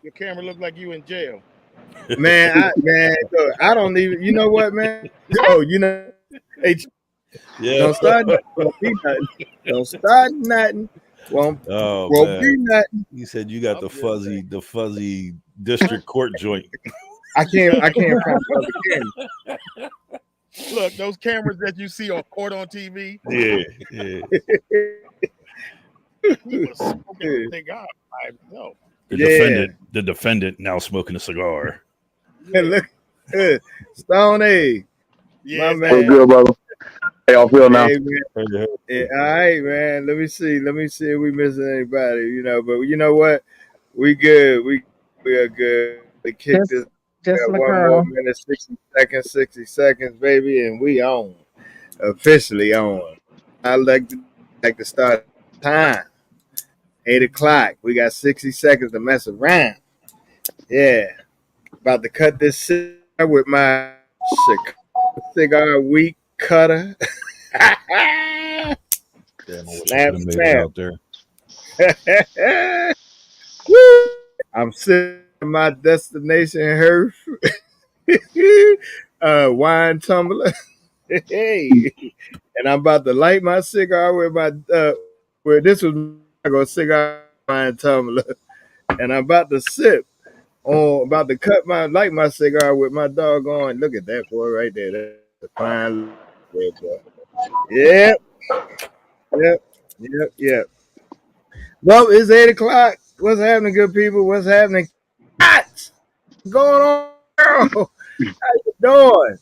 Your camera look like you in jail. Man, look, I don't even. You know what, man? Oh, hey, Yeah. don't start nothing. Won't be nothing. Don't start nothing. Oh Won't be man. nothing. You said you got I'm just saying. the fuzzy district court joint. I can't find the other camera. Look, those cameras that you see on court on TV, Yeah. he was smoking a cigar by himself. The defendant now smoking a cigar. Look, Stone A, Yeah, my it's man. What's good, brother? How y'all feel now? Hey, man. Yeah, all right, man. Let me see if we missing anybody. But you know what? We good. We are good. We kick this. Just Got my one girl. more minute, 60 seconds, baby, and we on. Officially on. I like to start time. 8 o'clock. We got 60 seconds to mess around. Yeah. About to cut this cigar with my Chicago Cigar week cutter. Snap. Out there. Woo! I'm sitting at my destination hearth. Wine tumbler. Hey. And I'm about to light my cigar with my where this was my cigar wine tumbler. And I'm about to sip. About to light my cigar with my doggone. Look at that boy right there. That's a fine boy. Yep. Well, it's 8 o'clock. What's happening, good people? What's happening? What's going on, girl? How you doing?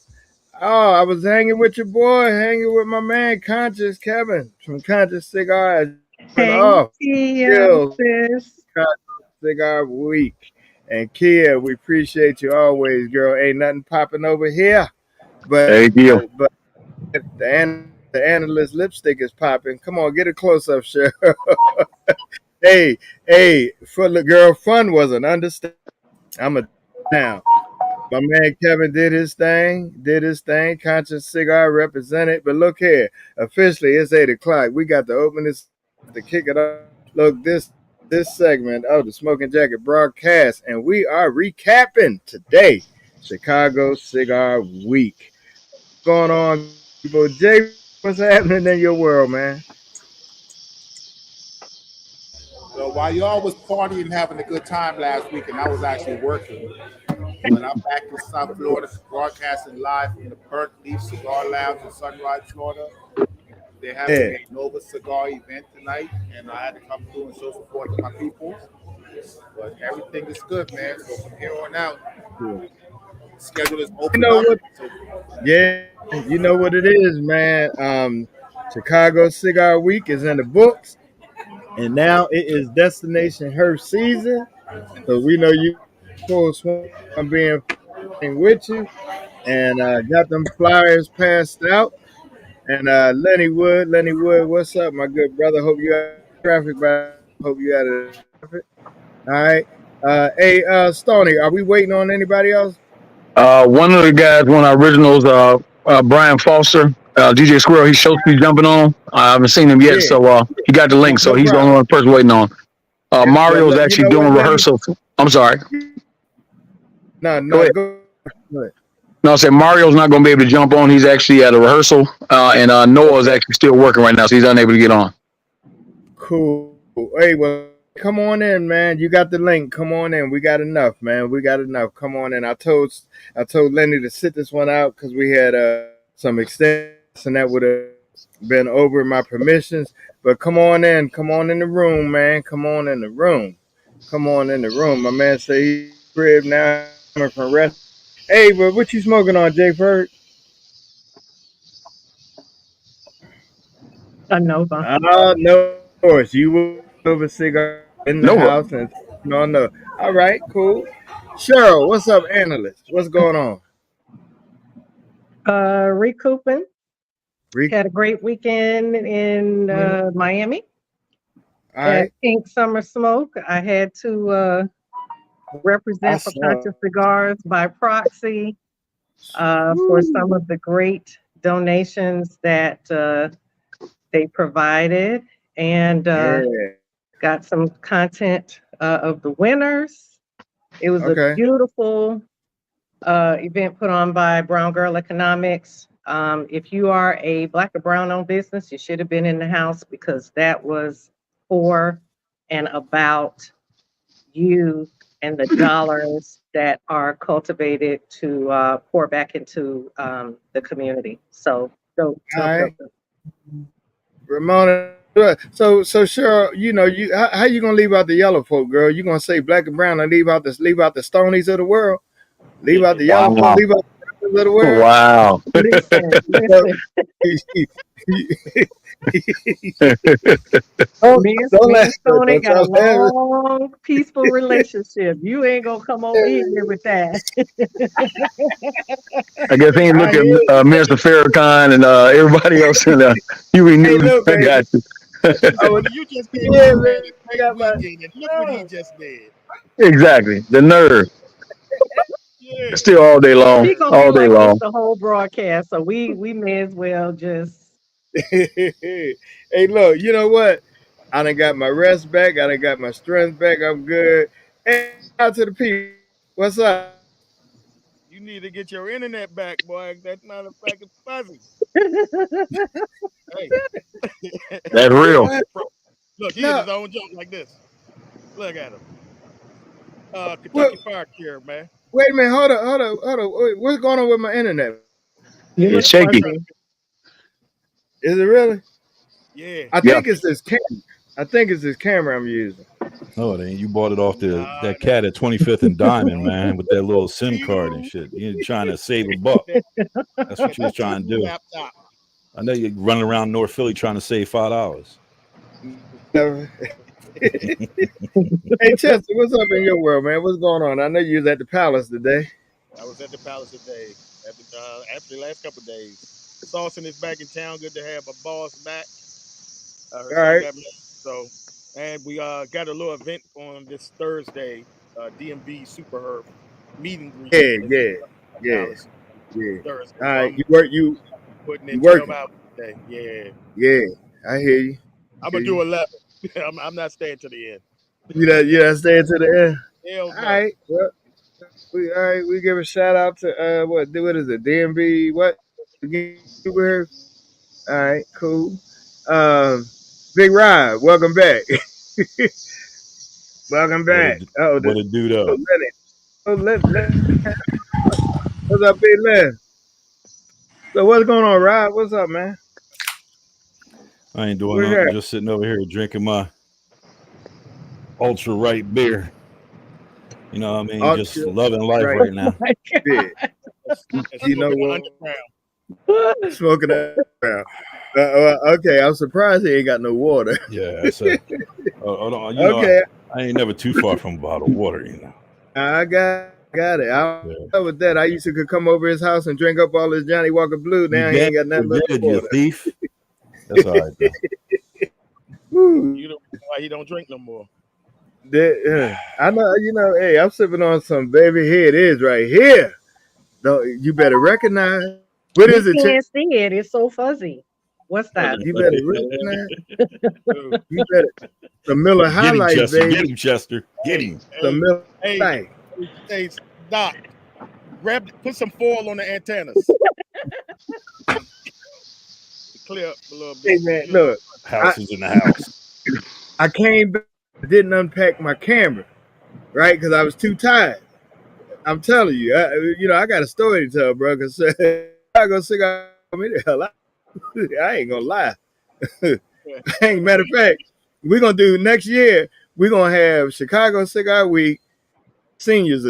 Oh, I was hanging with your boy, hanging with my man, Conscious Kevin from Conscious Cigar. Thank you, sis. Cigar week. And Kia, we appreciate you always, girl. Ain't nothing popping over here. But the analyst lipstick is popping. Come on, get a close up, Cheryl. hey, for the girl, fun was an understatement. I'm a now. My man Kevin did his thing. Conscious Cigar represented. But look here, officially it's 8 o'clock. We got to open this to kick it off. Look, this segment of the Smoking Jacket broadcast, and we are recapping today Chicago Cigar Week. What's going on, people? Jay, what's happening in your world, man? So while y'all was partying and having a good time last week, and I was actually working, but I'm back in South Florida, broadcasting live from the Burnt Leaf Cigar Lounge in Sunrise, Florida. They're having a Nova Cigar event tonight, and I had to come through and show support to my people. But everything is good, man. So from here on out, the schedule is open up. You know what it is, man. Chicago Cigar Week is in the books, and now it is Destination Herb season. So we know you full swing on being with you, and got them flyers passed out. And Lenny Wood, what's up, my good brother? Hope you had traffic, but hope you had a traffic. All right. Hey, Stoney, are we waiting on anybody else? One of the guys, one of our originals, Brian Foster, DJ Squirrel, he's supposed to be jumping on. I haven't seen him yet, so he got the link, so he's the only one person waiting on. Mario's actually doing rehearsal. I'm sorry. No, go ahead. No, I said Mario's not going to be able to jump on. He's actually at a rehearsal, and Noah's actually still working right now, so he's unable to get on. Cool. Hey, well, come on in, man. You got the link. Come on in. We got enough, man. We got enough. Come on in. I told Lenny to sit this one out because we had some extension and that would have been over my permissions. But come on in. Come on in the room, man. Come on in the room. My man say he's crib now coming from rest. Hey, but what you smoking on, Jay Ferg? A Nova. No, of course. You will have a cigar in the house. And no. All right, cool. Cheryl, what's up, analyst? What's going on? Recouping. Had a great weekend in Miami. All right. Pink Summer Smoke. I had to represent for Conscious Cigars by proxy for some of the great donations that they provided, and got some content of the winners. It was a Okay. beautiful event put on by Brown Girl Economics. If you are a Black or Brown owned business, you should have been in the house because that was for and about you and the dollars that are cultivated to pour back into the community. So dope, All dope, right. dope, dope. Ramona. So Cheryl, you how you gonna leave out the yellow folk, girl? You gonna say black and brown and leave out the Stonies of the world? Leave out the yellow folk, Wow. leave out the brothers of the world. Wow. Listen, So, listen. Me laugh, and Sony don't got a y'all laugh. long, peaceful relationship. You ain't gonna come over in here with that. I guess he ain't I looking hear you. Minister Farrakhan and everybody else in there. You Hey, renewed. look, I baby. got you. I was You just came yeah, home, man. had a I great got my weekend, and look what he just did. Exactly. The nerve. Yeah, Still all day long. He gonna be All day like this long. the whole broadcast, so we may as well just. hey, look, you know what? I done got my rest back. I done got my strength back. I'm good. Hey, out to the people. What's up? you need to get your internet back, boy. That's not a fact. It's fuzzy. Hey, That's real. What? look, he in No. his own joke like this. Look at him. What? Kentucky Fire Care, man. Wait a minute. Hold on. Wait, what's going on with my internet? You Hey, look It's I'm shaky. trying fuzzy. to. Is it really? Yeah, I Yeah. think it's this camera. I think it's this camera I'm using. No, it ain't. You bought it off nah, that cat at 25th and Diamond, man, with that little SIM card and T2, shit. You're trying to save a buck. that, That's what you was that trying to T2 do. laptop. I know you're running around North Philly trying to save $5. Never. Hey Chester, what's up in your world, man? What's going on? I know you was at the palace today. I was at the Palace today. After the last couple of days. Saucing is back in town. Good to have my boss back. Her All son right. got married. So, and we got a little event on this Thursday. DMV Super Herb meet and greet Yeah, is yeah, at the yeah, Palace yeah. Thursday. All So right. I'm putting in You 12 working. hours today. Yeah, Yeah, I hear you. I'm Hear gonna do you. 11. I'm not staying to the end. You that staying to the end. Hell All no. right. Well, all right, we give a shout out to what is it? DMB what? All right, cool. Um Big Rod, welcome back. Welcome What back. it Oh, what it do though? Lenny. Oh, what's up, Big Len? So what's going on, Rod? What's up, man? I ain't doing What's nothing. that? Just sitting over here drinking my ultra right beer. You know what I mean? Just Ultra loving life right right now. big. And You know smoking the what? underground. Smoking that around. Okay, I'm surprised he ain't got no water. Yeah, it's a. You know, Okay, I ain't never too far from a bottle of water. You know. I got it. I Yeah. with that. I used to could come over his house and drink up all his Johnny Walker Blue. You Now he did. ain't got You nothing but did. You water. thief. That's all right though. Woo. You know why he don't drink no more. I know. Hey, I'm sipping on some baby. Here it is, right here. No, you better recognize. What We is it? can't see it. It's so fuzzy. What's that? You better recognize. Dude, You better the Miller Get him, highlights, Chester. Get baby. him, Chester. Get hey, him. The hey, Miller hey, highlight. hey, Doc, put some foil on the antennas to clear up a little Hey bit. man, You know, look. I House is in the house. I came back, didn't unpack my camera, right? Because I was too tired. I'm telling you, I got a story to tell, bro. Because Chicago Cigar me the hell out. I ain't gonna lie. Hey, matter of fact, we're gonna do next year. We're gonna have Chicago Cigar Week. Seniors,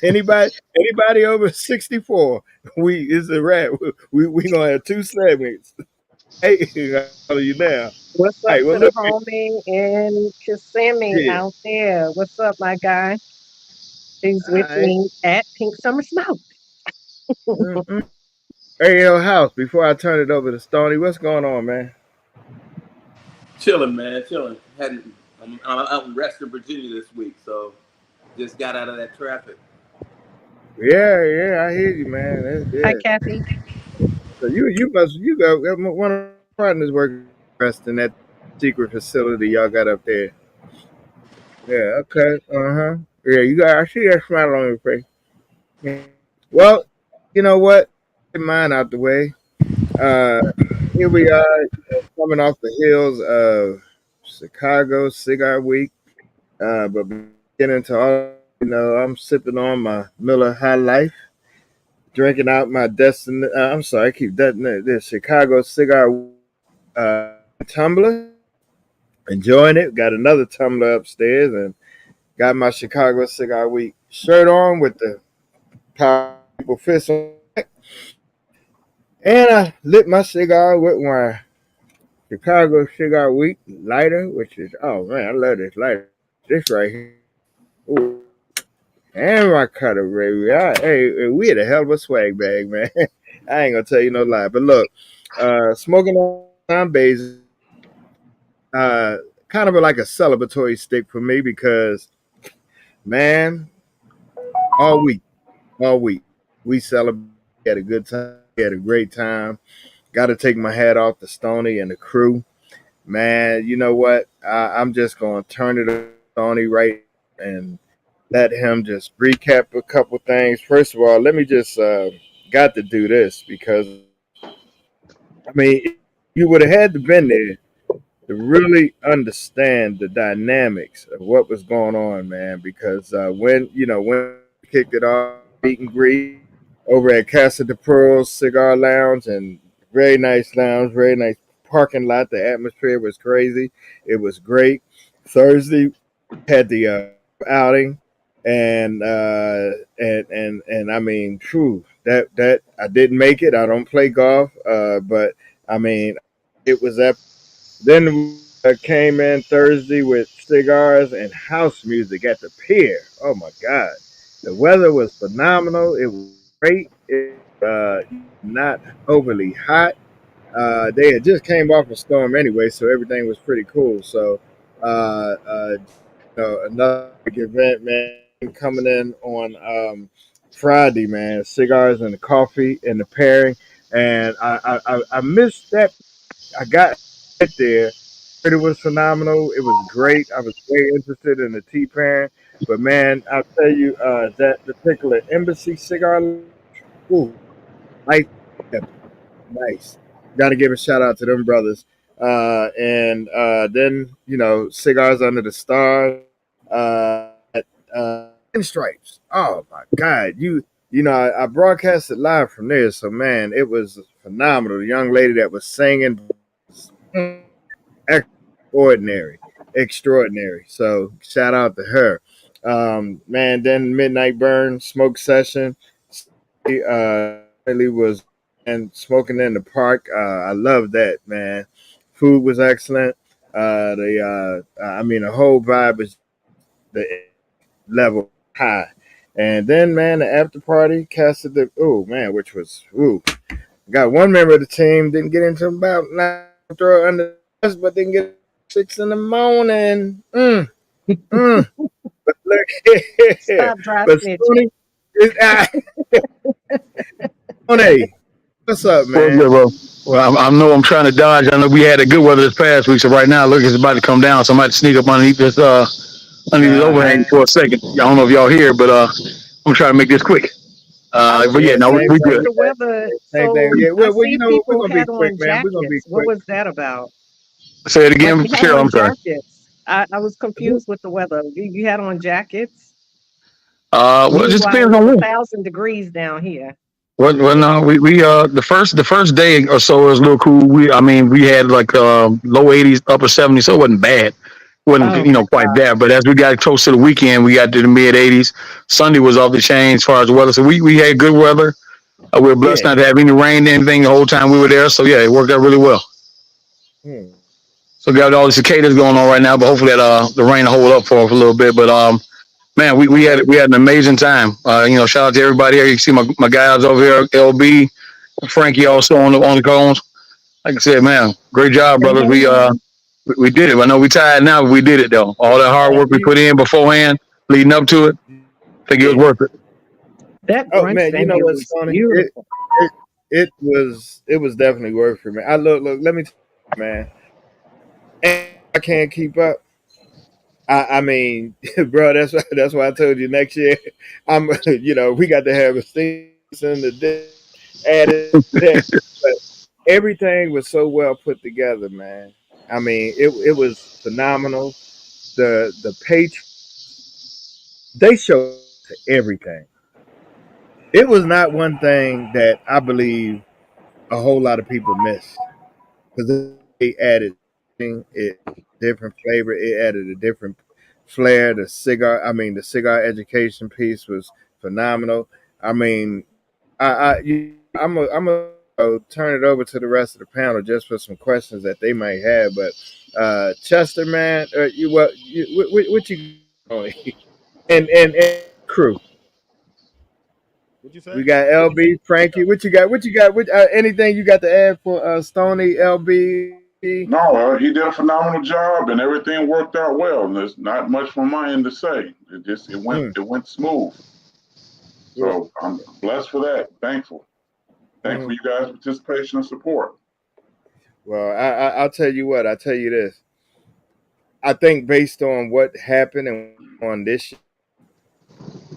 anybody over 64, we it's a wrap. We gonna have two segments. Hey, I tell you now. What's All up right, well to the look, homie in Kissimmee yeah. out there? What's up, my guy? He's All with right. me at Pink Summer Smoke. Mm-mm. Hey, yo, house. Before I turn it over to Stony, what's going on, man? Chilling, man, chilling. I'm out in Reston, Virginia this week, so just got out of that traffic. Yeah, I hear you, man. That's Hi, good. Kathy. So you got one of my partners working rest in that. secret facility y'all got up there. Yeah, okay. Uh-huh. Yeah, you got I see that smile on your face. Yeah. Well, you know what? Get mine out the way. Uh Here we are, coming off the heels of Chicago Cigar Week. But getting into all, I'm sipping on my Miller High Life, drinking out my Destiny. I'm sorry, I keep that. This Chicago Cigar tumbler, enjoying it. Got another tumbler upstairs, and got my Chicago Cigar Week shirt on with the Powerful Fist on. And I lit my cigar with my Chicago Cigar Week lighter, which is, oh man, I love this lighter. This right here. Ooh. And my cutter, baby. Hey, we had a hell of a swag bag, man. I ain't gonna tell you no lie. But look, smoking on base, kind of like a celebratory stick for me because, man, all week, all week, we celebrated, had a good time, had a great time. Got to take my hat off to Stoney and the crew. Man, you know what? I'm just going to turn it over to Stoney right and let him just recap a couple things. First of all, let me just got to do this because I mean you would have had to been there to really understand the dynamics of what was going on, man. Because when we kicked it off, meet and greet over at Casa de Pearls Cigar Lounge, and very nice lounge, very nice parking lot. The atmosphere was crazy. It was great. Thursday had the outing, and I mean, true that I didn't make it. I don't play golf, but I mean, it was up. Then we came in Thursday with cigars and house music at the pier. Oh my God, the weather was phenomenal. It was great. It not overly hot. They had just came off a storm anyway, so everything was pretty cool. So, another big event, man, coming in on Friday, man. Cigars and the coffee and the pairing, and I missed that. I got there. It was phenomenal. It was great. I was very interested in the tea pairing, but man, I'll tell you, that particular Embassy cigar, ooh, nice, nice. Got to give a shout out to them brothers. And then cigars under the stars, stripes. Oh my God, I broadcasted live from there, so man, it was phenomenal. The young lady that was singing, mm, extraordinary, extraordinary. So shout out to her. Man, then midnight burn smoke session. Really was and smoking in the park. I love that, man. Food was excellent. The whole vibe was the level high. And then, man, the after party casted the which was got one member of the team didn't get into about 9, throw under the bus, but didn't get 6 in the morning. Mm. But look here, Stop dry but snitching. Stoney, Stoney, what's up, Well, man? good, bro. Well, I know I'm trying to dodge. I know we had a good weather this past week, so right now, look, it's about to come down. So I might sneak up underneath this underneath this Uh huh. overhang for a second. I don't know if y'all here, but I'm trying to make this quick. I was But yeah, Yeah, no, same confused we with thing, good. the weather. same thing. So Yeah, I well, see we're people gonna be had quick, on man. We're gonna be jackets. What quick. was that about? Say it Like again, you had Cheryl. I'm on sorry. jackets. I was confused with the weather. You had on jackets. Well, it just Meanwhile, depends on it's a when. thousand degrees down here. Well, no, we the first day or so was a little cool. We had like low 80s, upper 70s, so it wasn't bad. Wasn't Oh my quite God. that, but as we got close to the weekend, we got to the mid 80s. Sunday was off the chain as far as the weather, so we had good weather. We were blessed Yeah. not to have any rain or anything the whole time we were there. So yeah, it worked out really well. Hmm. So we got all the cicadas going on right now, but hopefully that the rain will hold up for a little bit. But man, Okay. we had an amazing time. Shout out to everybody here. You can see my guys over here, LB, Frankie also on the cones. Like I said, man, great job, Say brothers. hey, man. We did it. I know we tired now, but we did it though. All that hard work we You, put in beforehand, leading up to it, I think it was yeah. worth it. That Oh brunch man, you know venue what, was Stoney? beautiful. It was definitely worth it, man. I look. Let me tell you, man. and I can't keep up. I mean, bro, that's why I told you next year. We got to have a Stevenson edition added to that. But everything was so well put together, man. I mean, it was phenomenal. The Patriots, they showed up to everything. It was not one thing that I believe a whole lot of people missed because they added it different flavor. It added a different flair. The cigar education piece was phenomenal. I mean, I'm a turn it over to the rest of the panel just for some questions that they might have. But Chester, man, what you got? And crew. What'd you say? We got LB, Frankie. What you got? What you got? Anything you got to add for Stony, LB, Frankie? No, he did a phenomenal job, and everything worked out well. And there's not much from my end to say. Mm, It went smooth. yeah. So I'm blessed for that. Thankful Mhm. you guys' participation and support. Well, I'll tell you what. I'll tell you this. I think based on what happened and on this,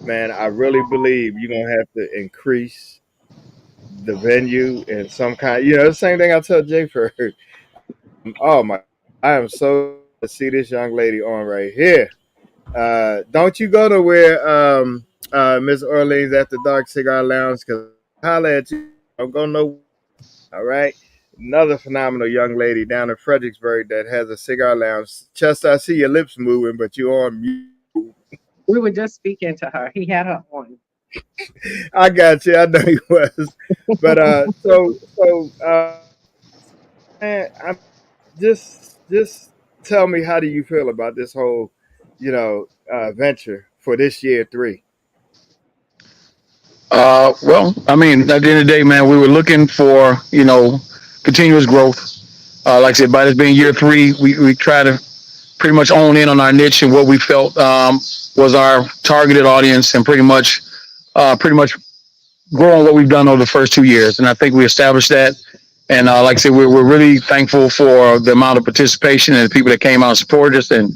man, I really believe you're gonna have to increase the venue in some kind. The same thing I tell Jay for. Oh my, I am so to see this young lady on right here. Don't you go to where Miss Orleans at the Dark Cigar Lounge because holla at you. Don't go nowhere. All right. Another phenomenal young lady down in Fredericksburg that has a cigar lounge. Chester, I see your lips moving, but you're on mute. We were just speaking to her. He had her on. I got you. I know you was. But man, just tell me how do you feel about this whole, venture for this year 3? Well, I mean, at the end of the day, man, we were looking for continuous growth. Like I said, by this being year three, we try to pretty much own in on our niche and what we felt was our targeted audience, and pretty much growing what we've done over the first 2 years. And I think we established that. And like I said, we're really thankful for the amount of participation and the people that came out and supported us. And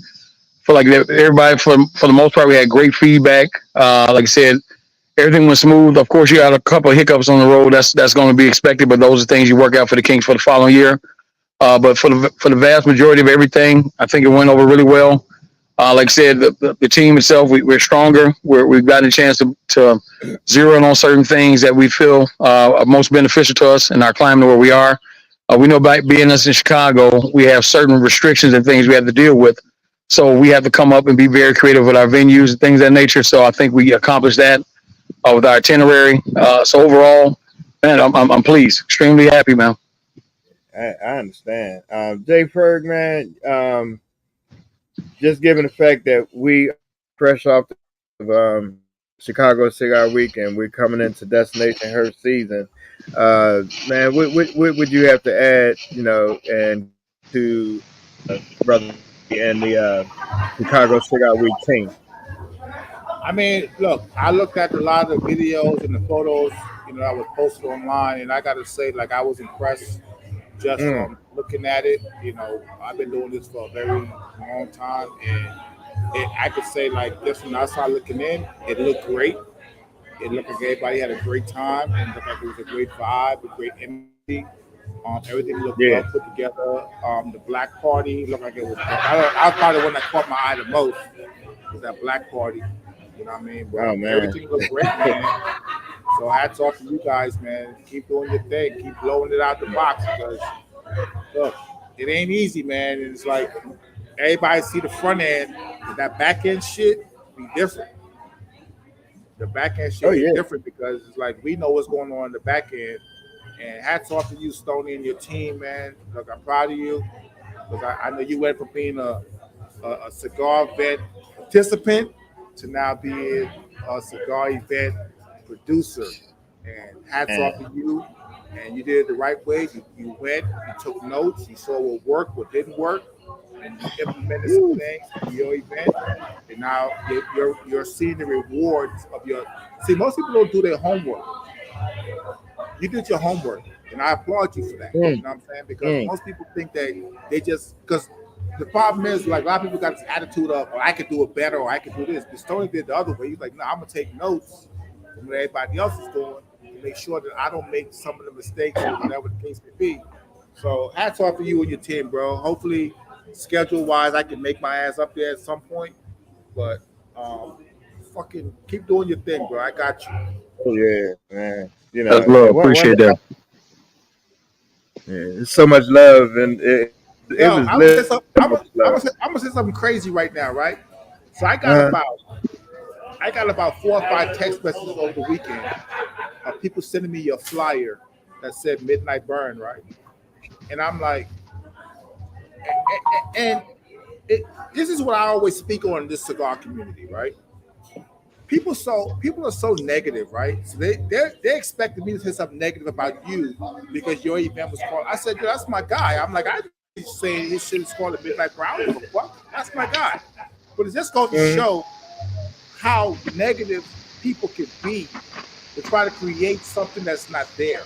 feel like everybody, for the most part, we had great feedback. Like I said, everything went smooth. Of course, you had a couple of hiccups on the road. That's going to be expected, but those are things you work out for the Kings for the following year. But for the vast majority of everything, I think it went over really well. Like I said, the team itself, we're stronger. We've gotten a chance to zero in on certain things that we feel are most beneficial to us in our climate where we are. We know about being us in Chicago, we have certain restrictions and things we have to deal with. So we have to come up and be very creative with our venues and things of that nature. So I think we accomplished that with our itinerary. So overall, man, I'm pleased, extremely happy, man. I understand. Jay Ferg, man, just given the fact that we are fresh off of Chicago Cigar Week and we're coming into Destination Her season, man, what would you have to add, and to Brother and the Chicago Cigar Week team? I mean, look, I looked at a lot of the videos and the photos, that was posted online, and I got to say, like, I was impressed just Mm, from looking at it. I've been doing this for a very long time, and I could say, like, just from outside looking in, it looked great. It looked like everybody had a great time, and it looked like it was a great vibe, a great energy. Everything looked yeah. well put together. The black party looked like it was. I probably the one that caught my eye the most was that black party. You know what I mean? But Oh man. everything looked great, man. So hats off to you guys, man. Keep doing your thing. Keep blowing it out the box because look, it ain't easy, man. And it's like everybody see the front end, but that back end shit be different. The back end Oh shit hit yeah. different because it's like we know what's going on in the back end. And hats off to you, Stoney, and your team, man. Look, I'm proud of you. Look, I know you went from being a cigar event participant to now being a cigar event producer. And hats off Man. to you. And you did it the right way. You went, you took notes, you saw what worked, what didn't work, and you implemented some Woo. things for your event. And now you're seeing the rewards of your. See, most people don't do their homework. You did your homework, and I applaud you for that. Mm, You know what I'm saying? Because mm. most people think that they just because the problem is, like, a lot of people got this attitude of, oh, I could do it better or I could do this. But Stoney did the other way. He's like, no, I'm gonna take notes from what everybody else is doing to make sure that I don't make some of the mistakes or whatever the case may be. So hats off to you and your team, bro. Hopefully, schedule wise, I can make my ass up there at some point. But fucking keep doing your thing, bro. I got you. Oh yeah, man. That's love. Appreciate that. Yeah, it's so much love, and it Yo, was I'm gonna say lit. something. So much love. I'm gonna say something crazy right now, right? So Uh, I got about 4 or 5 text messages over the weekend of people sending me a flyer that said Midnight Burn, right? And I'm like, and it, this is what I always speak on in this cigar community, right? People are so negative, right? So they expected me to say something negative about you because your event was called. I said, yo, that's my guy. I'm like, I didn't say his shit is called a Midnight Brown. What? That's my guy. But it just goes to mm, show how negative people can be to try to create something that's not there,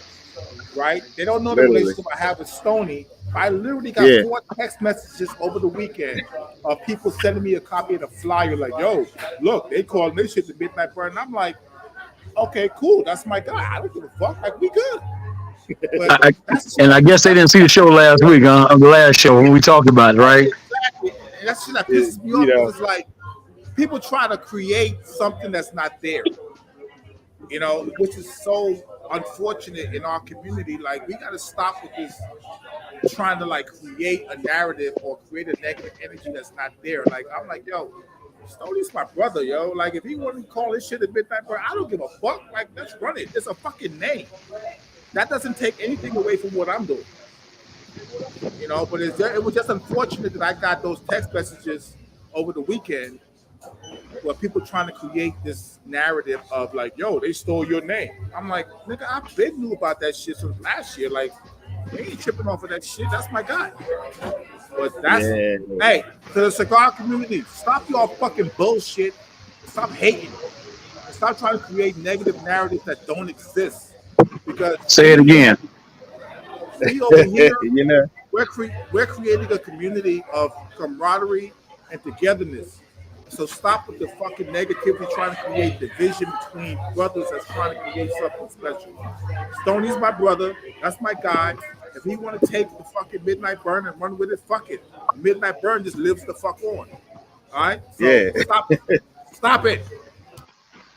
right? They don't know the literally. relationship I have with Stony. I literally got Yeah. 4 text messages over the weekend of people sending me a copy of the flyer, like, yo, look, they calling this shit the Midnight Burn. And I'm like, okay, cool, that's my guy. I don't give a fuck. Like, we good. But I, that's the shit and I guess they didn't see the show last week on the last show when we talked about it, right? exactly. And that's shit that Yeah, pisses me you off know. because it's like people try to create something that's not there, which is so unfortunate in our community. Like, we got to stop with this trying to like create a narrative or create a negative energy that's not there. Like, I'm like, yo, Stoney's my brother, yo. Like, if he wanted to call this shit a Midnight Burn, I don't give a fuck. Like, let's run it. It's a fucking name. That doesn't take anything away from what I'm doing, But it was just unfortunate that I got those text messages over the weekend where people trying to create this narrative of like, yo, they stole your name. I'm like, nigga, I been knew about that shit since last year. Like, they ain't tripping off of that shit. That's my guy. But Yeah. hey, to the cigar community, stop y'all fucking bullshit. Stop hating. And stop trying to create negative narratives that don't exist. Because Say it again. we over here, You know. we're creating a community of camaraderie and togetherness. So stop with the fucking negativity trying to create division between brothers that's trying to create something special. Stoney's my brother. That's my guy. If he want to take the fucking Midnight Burn and run with it, fuck it. Midnight Burn just lives the fuck on. All right? So Yeah. stop it. Stop it.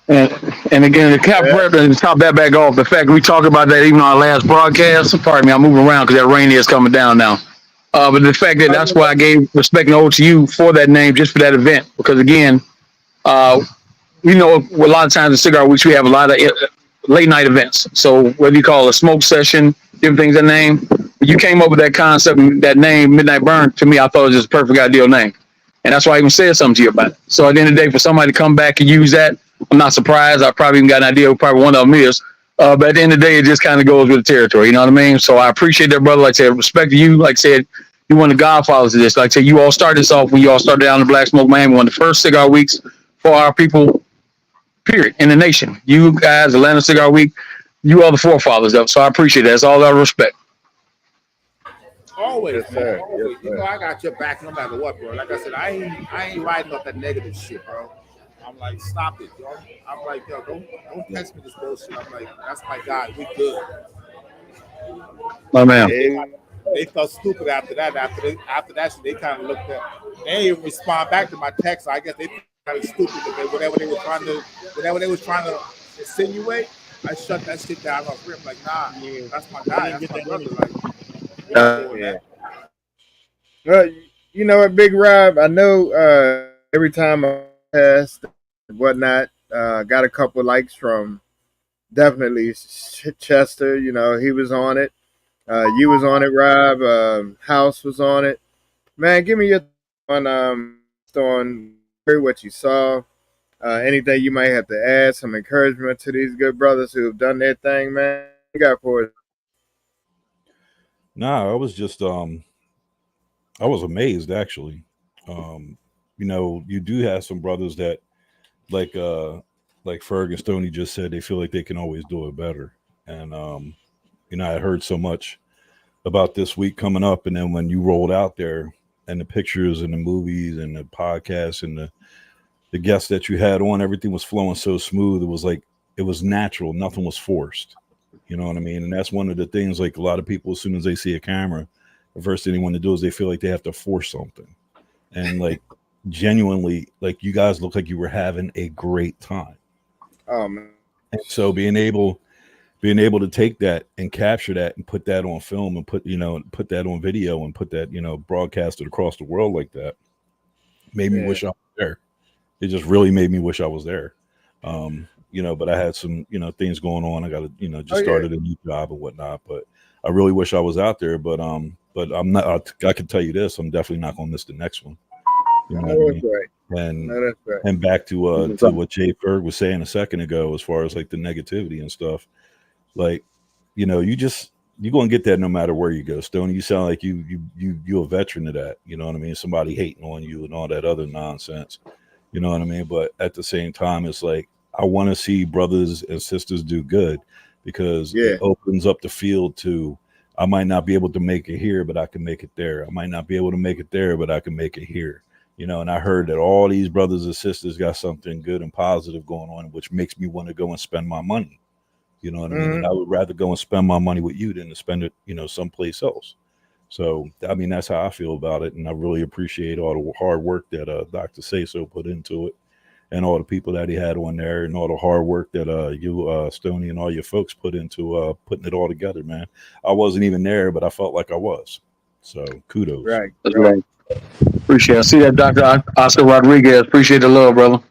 And and again, the cap Yeah. rep and top that back off. The fact that we talked about that even on our last broadcast. Pardon me, I'm moving around because that rain is coming down now. But the fact that that's why I gave respect and ode to you for that name, just for that event. Because again, uh, we know a lot of times in cigar weeks we have a lot of late night events. So whether you call it a smoke session, different things that name, you came up with that concept, that name, Midnight Burn. To me, I thought it was just a perfect ideal name, and that's why I even said something to you about it. So at the end of the day, for somebody to come back and use that, I'm not surprised. I probably even got an idea who probably one of them is. But at the end of the day, it just kind of goes with the territory. You know what I mean? So I appreciate that, brother. Like I said, respect to you. Like I said, you one of the godfathers of this. Like I said, you all started this off when you all started down in Black Smoke Miami, one of the first cigar weeks for our people, period, in the nation. You guys, Atlanta Cigar Week, you are the forefathers of it. So I appreciate that. That's all our respect. Always, Yes, man. sir. Yes, Always. sir. I got your back no matter what, bro. Like I said, I ain't riding off that negative shit, bro. I'm like, stop it, yo. I'm like, yo, don't text me this bullshit. I'm like, that's my guy. We good. My man. Yeah. They felt stupid after that. After that shit, they kind of looked at. They didn't even respond back to my text. So I guess they kind of stupid because whatever they was trying to insinuate, I shut that shit down off rip. Like, nah, Yeah. that's my I guy. didn't That's get my that brother. energy. Like, we ain't doing Yeah. that. Well, you know what, Big Rob? I know every time I pass and whatnot, got a couple likes from definitely Chester. You know, he was on it. You was on it, Rob. House was on it. Man, give me your on what you saw. Anything you might have to add, some encouragement to these good brothers who have done their thing, man. You got for it. Nah, I was just I was amazed actually. Um, you do have some brothers that like Ferg and Stoney just said they feel like they can always do it better. And I heard so much about this week coming up, and then when you rolled out there, and the pictures and the movies and the podcasts and the guests that you had on, everything was flowing so smooth. It was like it was natural. Nothing was forced. You know what I mean? And that's one of the things. Like a lot of people, as soon as they see a camera, the first thing they want to do is they feel like they have to force something. And like genuinely, like you guys look like you were having a great time. Oh man. And so being able to take that and capture that and put that on film and put that on video and put that broadcast it across the world like that made me Yeah. wish I was there. It just really made me wish I was there. But I had some things going on. I got to just started a new job and whatnot. But I really wish I was out there. But I'm not. I can tell you this: I'm definitely not going to miss the next one. You know what I mean? Right. And That's right. and back to what Jay Ferg was saying a second ago, as far as like the negativity and stuff. Like, you're gonna get that no matter where you go. Stoney, you sound like you're a veteran of that. You know what I mean? Somebody hating on you and all that other nonsense. You know what I mean? But at the same time, it's like I want to see brothers and sisters do good because it opens up the field to. I might not be able to make it here, but I can make it there. I might not be able to make it there, but I can make it here. And I heard that all these brothers and sisters got something good and positive going on, which makes me want to go and spend my money. You know what I mean? And I would rather go and spend my money with you than to spend it, someplace else. So, I mean, that's how I feel about it. And I really appreciate all the hard work that Dr. Sayso put into it and all the people that he had on there and all the hard work that you, Stoney, and all your folks put into putting it all together, man. I wasn't even there, but I felt like I was. So, kudos. Right. Appreciate it. I see that, Dr. Oscar Rodriguez. Appreciate the love, brother.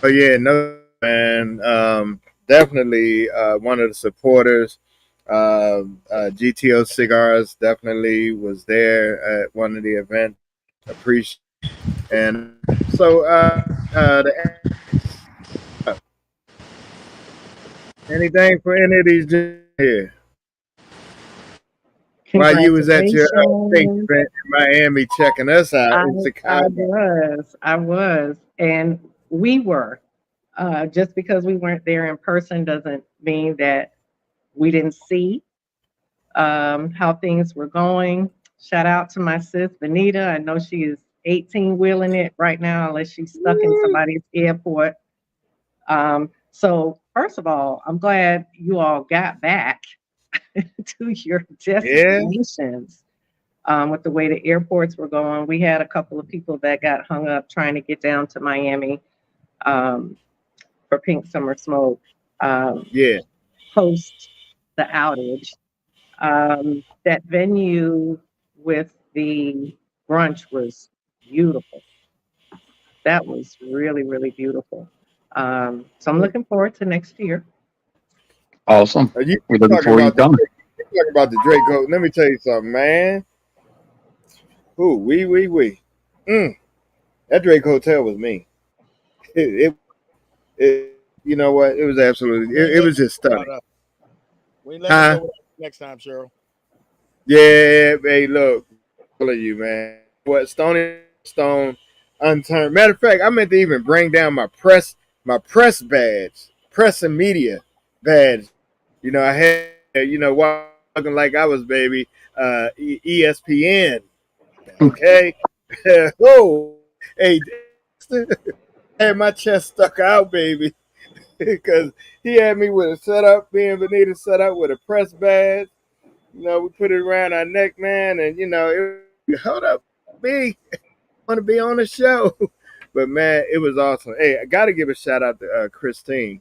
Oh, yeah. No, man. Definitely one of the supporters. GTO Cigars definitely was there at one of the events. Appreciate. And so anything for any of these here? While you was at your event in Miami checking us out in Chicago. I was, and we were. Just because we weren't there in person doesn't mean that we didn't see how things were going. Shout out to my sis Benita. I know she is 18 wheeling it right now, unless she's stuck in somebody's airport. So first of all, I'm glad you all got back to your destinations. With the way the airports were going, we had a couple of people that got hung up trying to get down to Miami for Pink Summer Smoke. Post the outage. That venue with the brunch was beautiful. That was really, really beautiful. So I'm looking forward to next year. Awesome. We're looking forward to talking about the Draco. Let me tell you something, man. Ooh, wee. That Drake Hotel was me. It you know what? It was absolutely. It was just stunning. We let us know next time, Cheryl. Yeah, hey, look, all of you, man. What Stone unturned. Matter of fact, I meant to even bring down my press badge, press and media badge. I had walking like I was baby ESPN. Okay. Oh, hey, I had my chest stuck out, baby, because he had me with a setup, me and Benita set up with a press badge. We put it around our neck, man, and hold up, me, I want to be on the show. But man, it was awesome. Hey, I got to give a shout out to Christine,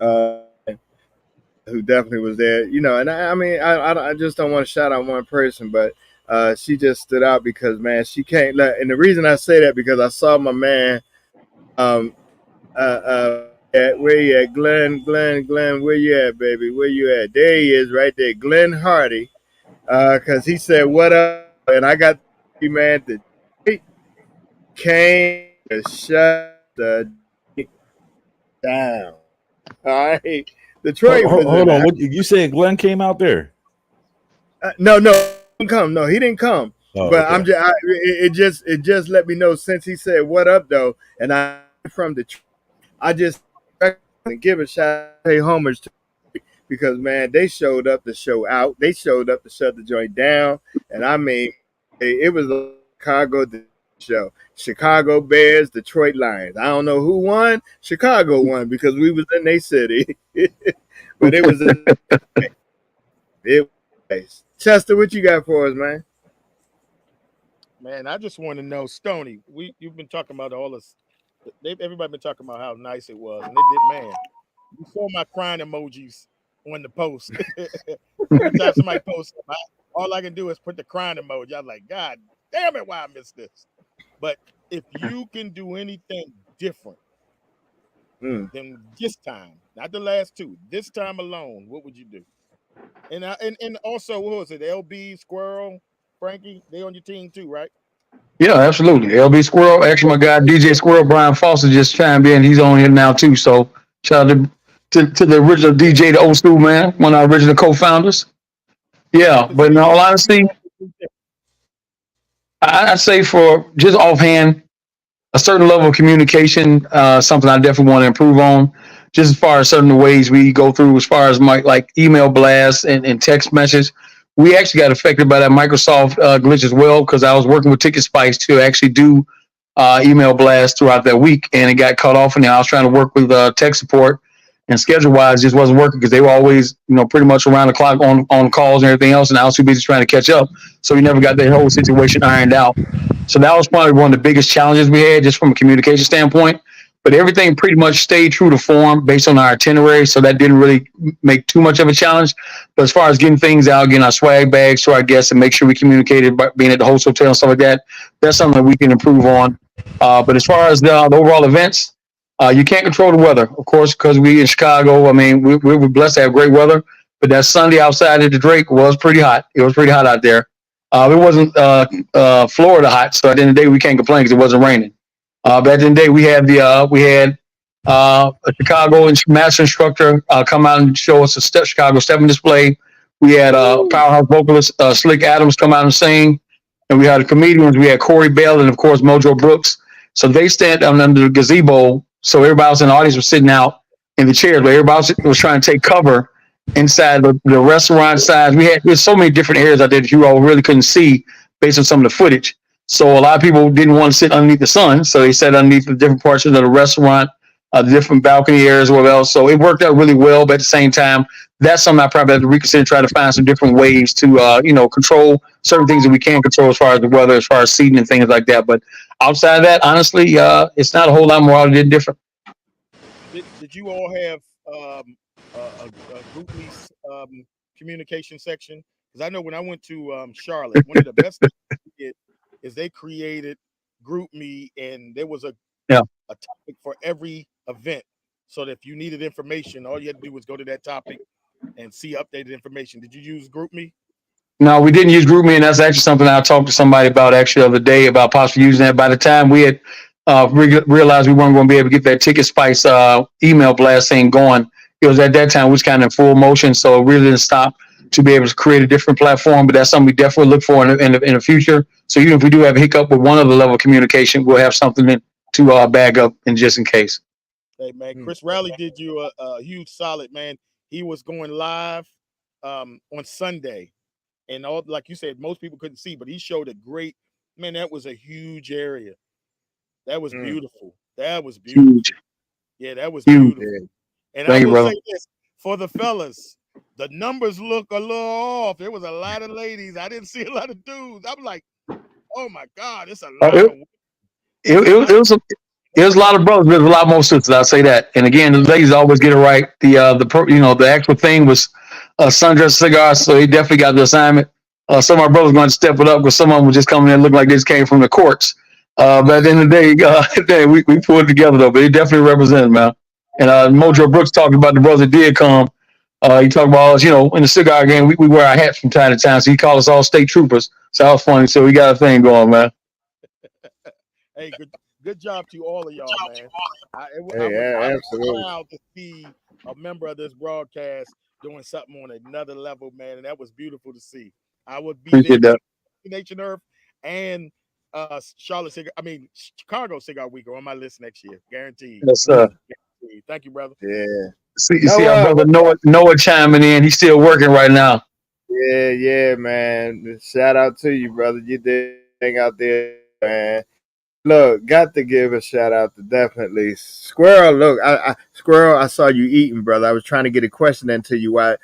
who definitely was there. And I just don't want to shout out one person, but she just stood out because, man, she can't let. And the reason I say that because I saw my man, where you at, Glenn, where you at, baby? Where you at? There he is, right there, Glenn Hardy. Because he said, "What up?" And I got you, man. The came to shut the down. All right, Detroit. Hold on. What you saying? Glenn came out there? No, he didn't come. No, he didn't come. But okay. I'm just, it just let me know since he said, "What up, though?" And I'm from Detroit. I just give a shout, pay homage to, because man, they showed up to show out. They showed up to shut the joint down, and I mean, it was Chicago show. Chicago Bears, Detroit Lions. I don't know who won. Chicago won because we was in their city. But it was nice. Chester, what you got for us, man? Man, I just want to know, Stony. You've been talking about all this. Everybody been talking about how nice it was, and they did. Man, you saw my crying emojis on the post. Every time somebody posts, all I can do is put the crying emoji. I'm like, God damn it, why I missed this? But if you can do anything different than this time, not the last two, this time alone, what would you do? And also, what was it? LB Squirrel, Frankie, they on your team too, right? Yeah, absolutely. LB Squirrel, actually, my guy DJ Squirrel, Brian Foster just chimed in. He's on here now too. So shout out to the original DJ, the old school man, one of our original co-founders. What Yeah, but in all procedures did you honesty, have to do different? I'd say for just offhand, a certain level of communication, something I definitely want to improve on. Just as far as certain ways we go through, as far as my like email blasts and text message, we actually got affected by that Microsoft glitch as well because I was working with Ticket Spice to actually do email blasts throughout that week, and it got cut off. And I was trying to work with tech support, and schedule wise, just wasn't working because they were always, pretty much around the clock on calls and everything else, and I was too busy trying to catch up. So we never got that whole situation ironed out. So that was probably one of the biggest challenges we had just from a communication standpoint. But everything pretty much stayed true to form based on our itinerary. So that didn't really make too much of a challenge. But as far as getting things out, getting our swag bags to our guests and make sure we communicated by being at the host hotel and stuff like that, that's something that we can improve on. But as far as the overall events, you can't control the weather, of course, because we in Chicago. I mean, we're blessed to have great weather. But that Sunday outside at the Drake was pretty hot. It was pretty hot out there. It wasn't Florida hot, so at the end of the day, we can't complain because it wasn't raining. But at the end of the day, we had a Chicago master instructor come out and show us a Chicago stepping display. We had a powerhouse vocalist, Slick Adams, come out and sing, and we had comedians. We had Corey Bell and of course Mojo Brooks. So they stand under the gazebo. So everybody else in the audience was sitting out in the chairs, but everybody else was trying to take cover inside the restaurant sides. There's so many different areas out there that you all really couldn't see based on some of the footage. So a lot of people didn't want to sit underneath the sun, so they sat underneath the different portions of the restaurant, the different balcony areas, whatever else. So it worked out really well. But at the same time, that's something I probably have to reconsider, try to find some different ways to, control certain things that we can control as far as the weather, as far as seating and things like that. But outside of that, honestly, it's not a whole lot more I did different. Did you all have a group lease communication section? Because I know when I went to Charlotte, one of the best things they did is they created group me, and there was Yeah. a topic for every event. So that if you needed information, all you had to do was go to that topic and see updated information. Did you use group me? No, we didn't use GroupMe, and that's actually something I talked to somebody about actually the other day about possibly using that. By the time we had realized we weren't going to be able to get that Ticket Spice email blast thing going, it was at that time we was kind of in full motion, so it really didn't stop to be able to create a different platform. But that's something we definitely look for in the future. So even if we do have a hiccup with one other level of communication, we'll have something to bag up in just in case. Hey man, Chris Riley did you a huge solid, man. He was going live on Sunday, and all like you said, most people couldn't see, but he showed a great man. That was a huge area. That was beautiful. That was beautiful. Huge, Yeah, that was huge. beautiful. And I Thank you, will brother. say this for the fellas, the numbers look a little off. There was a lot of ladies. I didn't see a lot of dudes. I'm like, oh my God, it's a lot It, of it, it's a it, lot it of was There's a nobody lot else. of brothers, but there's a lot more sisters. I'll say that. And again, the ladies always get it right. The actual thing was sundress cigars, so they definitely got the assignment. Some of our brothers going to step it up because some of them were just coming in looking like they just came from the courts. But at the end of the day, we pulled it together though. But it definitely represented, man. And Mojo Brooks talked about the brothers that did come. He talked about us, in the cigar game, we wear our hats from time to time. So he called us all state troopers. So that was funny. So we got a thing going, man. Hey, good job to all of y'all, man. Hey, I was absolutely. proud to see a member of this broadcast doing something on another level, man, and that was beautiful to see. I would be there Appreciate too. that. Nation Earth and Charlotte Cigar. I mean Chicago Cigar Week are on my list next year, guaranteed. Yes, sir. Mm, Guaranteed. Thank you, brother. yeah. You see our Noah, brother Noah chiming in. He's still working right now. yeah, man. Shout out to you, brother. You did thing out there. man. Look, got to give a shout out to definitely Squirrel. Look, Squirrel, I saw you eating, brother. I was trying to get a question into you. Why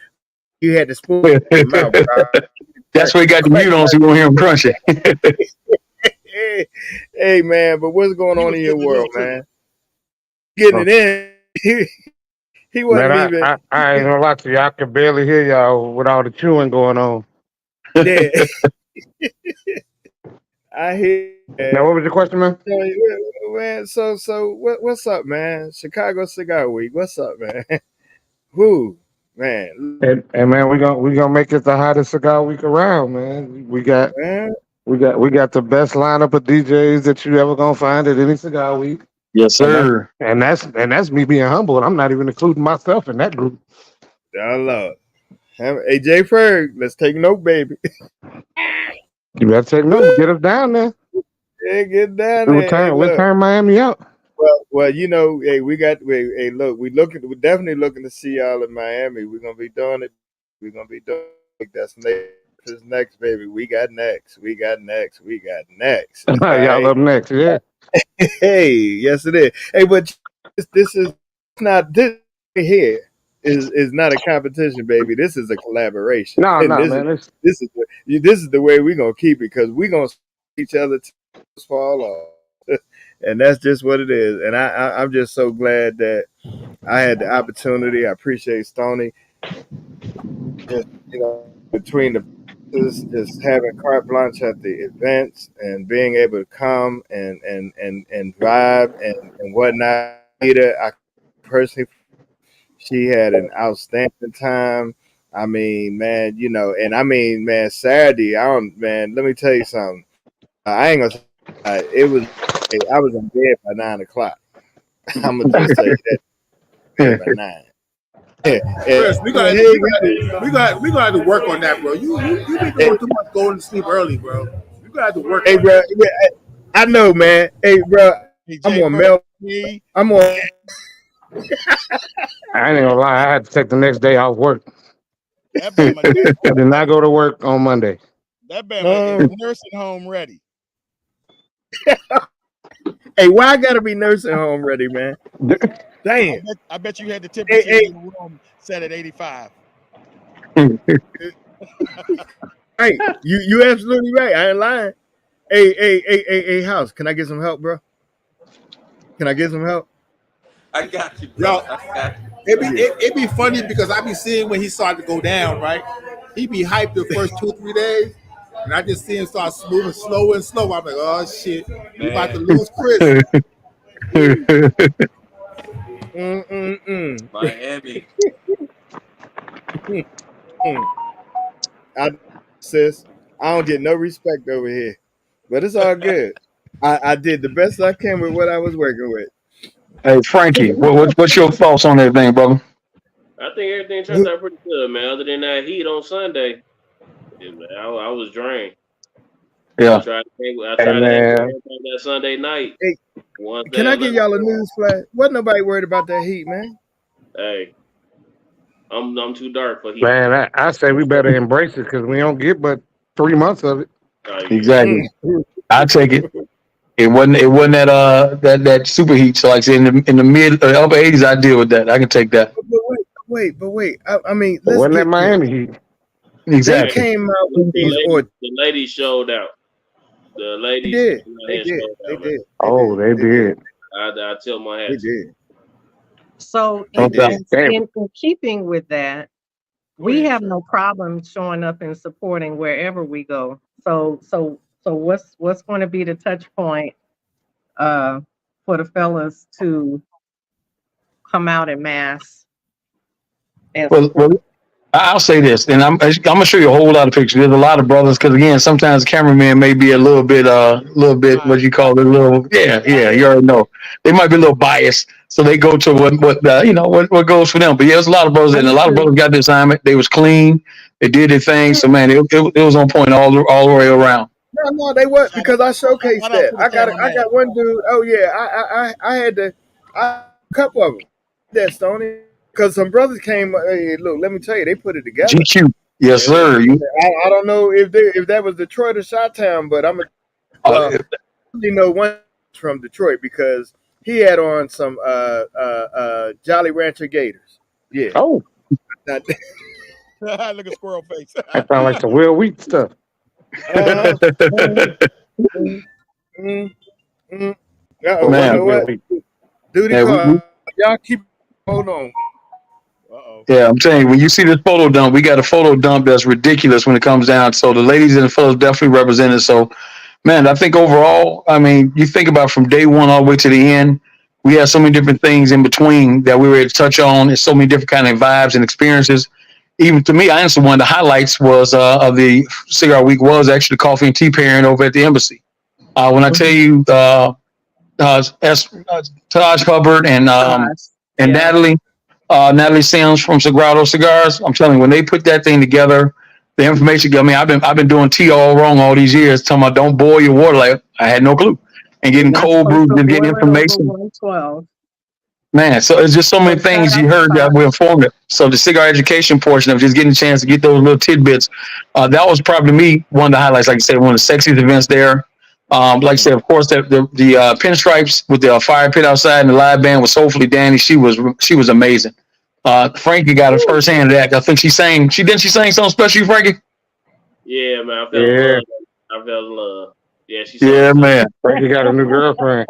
you had the spoon in your mouth, bro? That's where he got the mute on, so you won't hear him crunching. Hey, man, but what's going He on was in your getting it in world, too. man? Getting it in. He Man, wasn't even. I ain't gonna lie to you. I could barely hear y'all with all the chewing going on. Yeah, I hear. Now, what was your question, man? Man, so what's up, man? Chicago Cigar Week. What's up, man? Who, man? And man, we gonna make it the hottest cigar week around, man. We got Man, we got the best lineup of DJs that you ever gonna find at any cigar week. Yes, And that's sir. and that's me being humble, and I'm not even including myself in that group. I love. Hey, J. Ferg, let's take note, baby. You better take notes, get us down there. Yeah, get down We'll there. Hey, look. turn Miami out. Well, hey, hey, look, we're definitely looking to see y'all in Miami. We're gonna be doing it. We're gonna be doing it. That's next, baby. We got next. We got next. We got next. All Y'all right. up next, yeah. Hey, yes, it is. Hey, but this is not this here is not a competition, baby. This is a collaboration, No, and no, man. It's this is the way we're gonna keep it because we're gonna each other to fall off, and that's just what it is. And I'm just so glad that I had the opportunity. I appreciate Stoney, just between the just having carte blanche at the events and being able to come and vibe and whatnot. I personally, she had an outstanding time. I mean, man, and I mean, man, Saturday, man, let me tell you something. I ain't gonna. It was. I was in bed by 9 o'clock. I'm gonna just tell you that. Bed by 9. Yeah, Chris, we got hey, we got to work on that, bro. You be hey, doing too much going to sleep early, bro. You got to work hey, on bro. that. Yeah, I know, man. Hey, bro. Hey, I'm Jay on Bird, Mel. me, I'm on. I ain't gonna lie. I had to take the next day off work. that Bama, I did not go to work on Monday. that Bama is Um, nursing home ready. hey, why I gotta be nursing home ready, man? Damn. I bet you had the Hey, temperature in hey, your room set at 85. hey, you absolutely right. I ain't lying. Hey, House, can I get some help, bro? Can I get some help? I got you, Yo, brother. I got you. Yeah. it be funny because I be seeing when he started to go down, right? He be hyped the first 2 or 3 days, and I just see him start moving slower and slower. I'm like, oh shit, we about to Man, lose Chris. Mm. Miami. Mm. I sis, I don't get no respect over here, but it's all good. I did the best I can with what I was working with. Hey, Frankie, what's your thoughts on everything, brother? I think everything turned out pretty good, man. Other than that heat on Sunday, yeah, man, I was drained. I Yeah. tried to hang, I Hey tried to hang with man, everybody that Sunday night. Hey, Once can that I give 11, y'all a news flash? Wasn't nobody worried about that heat, man. hey, I'm too dark for heat. man, I say we better embrace it because we don't get but 3 months of it. Oh yeah, Exactly. Mm. I take it. It wasn't that super heat. So like I said, in the mid upper 80s, I deal with that. I can take that. But wait. I mean, But let's wasn't that get this. Miami Heat? They man. Exactly. came out with The these ladies, or the ladies showed out. The they ladies did. came out They here and did. showed They out, man. did. They Oh, did. they They did. did. I tell my They hats. did. So They No doubt. did. in keeping with that, Go we ahead, have sir. no problem showing up and supporting wherever we go. So what's going to be the touch point uh for the fellas to come out in mass and Well, support? I'll say this, and I'm gonna show you a whole lot of pictures. There's a lot of brothers because again, sometimes the cameraman may be a little bit what you Bias. call it, a little yeah. You already know they might be a little biased, so they go to what goes for them. But yeah, there's a lot of brothers, and a lot of Understood. brothers got the assignment. They was clean, they did their thing. So man, it was on point all the way around. No, they weren't Shout out, because I showcased shout out that. to the I cameraman. got one dude. Oh yeah, I had a couple of them. That Stony because some brothers came. Hey, look, let me tell you, they put it together. GQ, yes Yeah. sir. I don't know if that was Detroit or Chi-Town, but I'm a Uh, uh, only know one from Detroit because he had on some Jolly Rancher Gators. Yeah. Oh, Not, Look at squirrel face. that sounds like the Will Wheat stuff. uh, mm, mm, mm, mm. Or You was Man, it know Will what? Wheat? Duty yeah, call. Y'all keep. Hold on. Uh-oh. yeah, I'm telling you, when you see this photo dump, we got a photo dump that's ridiculous when it comes down. So the ladies and the fellas definitely represented. So, man, I think overall, I mean, you think about from day one all the way to the end, we had so many different things in between that we were able to touch on. There's so many different kind of vibes and experiences. Even to me, I answered one of the highlights was of the cigar week was actually the coffee and tea pairing over at the embassy. When I tell you, Taj Hubbard Gosh. and Yeah. Natalie Sims from Sagrado Cigars. I'm telling you, when they put that thing together, the information. I mean, I've been doing tea all wrong all these years. Telling me don't boil your water. Like I had no clue. And You're getting not cold supposed brew, to just getting boil it over information. 112. Man, so it's just so So many shout things you out to heard that Todd. were informative. So the cigar education portion of just getting a chance to get those little tidbits, that was probably to me one of the highlights. Like I said, one of the sexiest events there. Like I said, of course, the pinstripes with the fire pit outside and the live band with Soulfully Danny. She was amazing. Frankie got a first hand act. I think she sang something special, Frankie. Yeah, man, I fell in Yeah, love. I fell in love. Yeah, she sung Yeah, some. man. Frankie got a new girlfriend.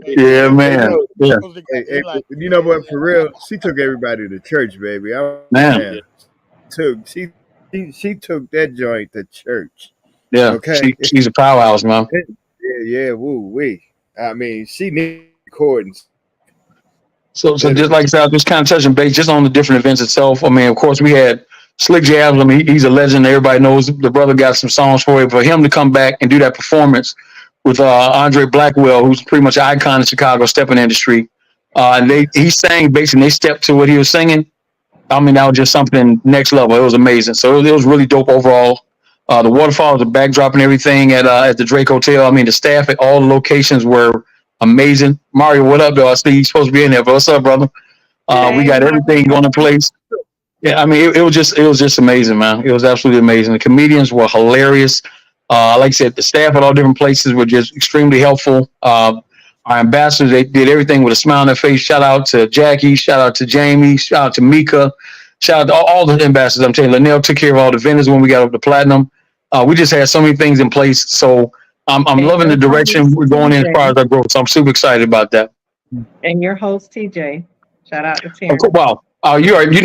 Hey, Yeah, Hey, man. no. Yeah, Hey, you know what? For real, she took everybody to church, baby. man. She Man, did. she took that joint to church. Yeah, Okay. she's a powerhouse, man. Yeah. Woo wee. I mean, she needs recordings So just literally. like I said, just kind of touching base just on the different events itself. I mean, of course, we had Slick Jabs. I mean, he's a legend. Everybody knows the brother got some songs for it. For him to come back and do that performance with Andre Blackwell, who's pretty much an icon in Chicago stepping industry, and he sang basically. They stepped to what he was singing. I mean, that was just something next level. It was amazing. So it was really dope overall. The waterfalls, the backdrop, and everything at the Drake Hotel. I mean, the staff at all the locations were amazing. Mario, what up, though? I see you supposed to be in there, but what's up, brother? We Hey, got everything going in Mario. place. Yeah, I mean, it was just amazing, man. It was absolutely amazing. The comedians were hilarious. Like I said, the staff at all different places were just extremely helpful. Our ambassadors, they did everything with a smile on their face. Shout out to Jackie. Shout out to Jamie. Shout out to Mika. Shout out to all the ambassadors. I'm telling you, Linnell took care of all the vendors when we got up to platinum. We just had so many things in place. So I'm And loving the your direction host, we're going in as far TJ. as our growth. So I'm super excited about that. And your host, TJ. Shout out to Of course, Terrence. wow. You already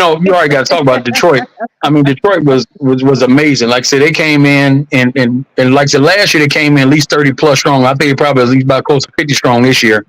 got to talk about Detroit. I mean, Detroit was amazing. Like I said, they came in and like I said, last year they came in at least 30 plus strong. I think probably at least about close to 50 strong this year.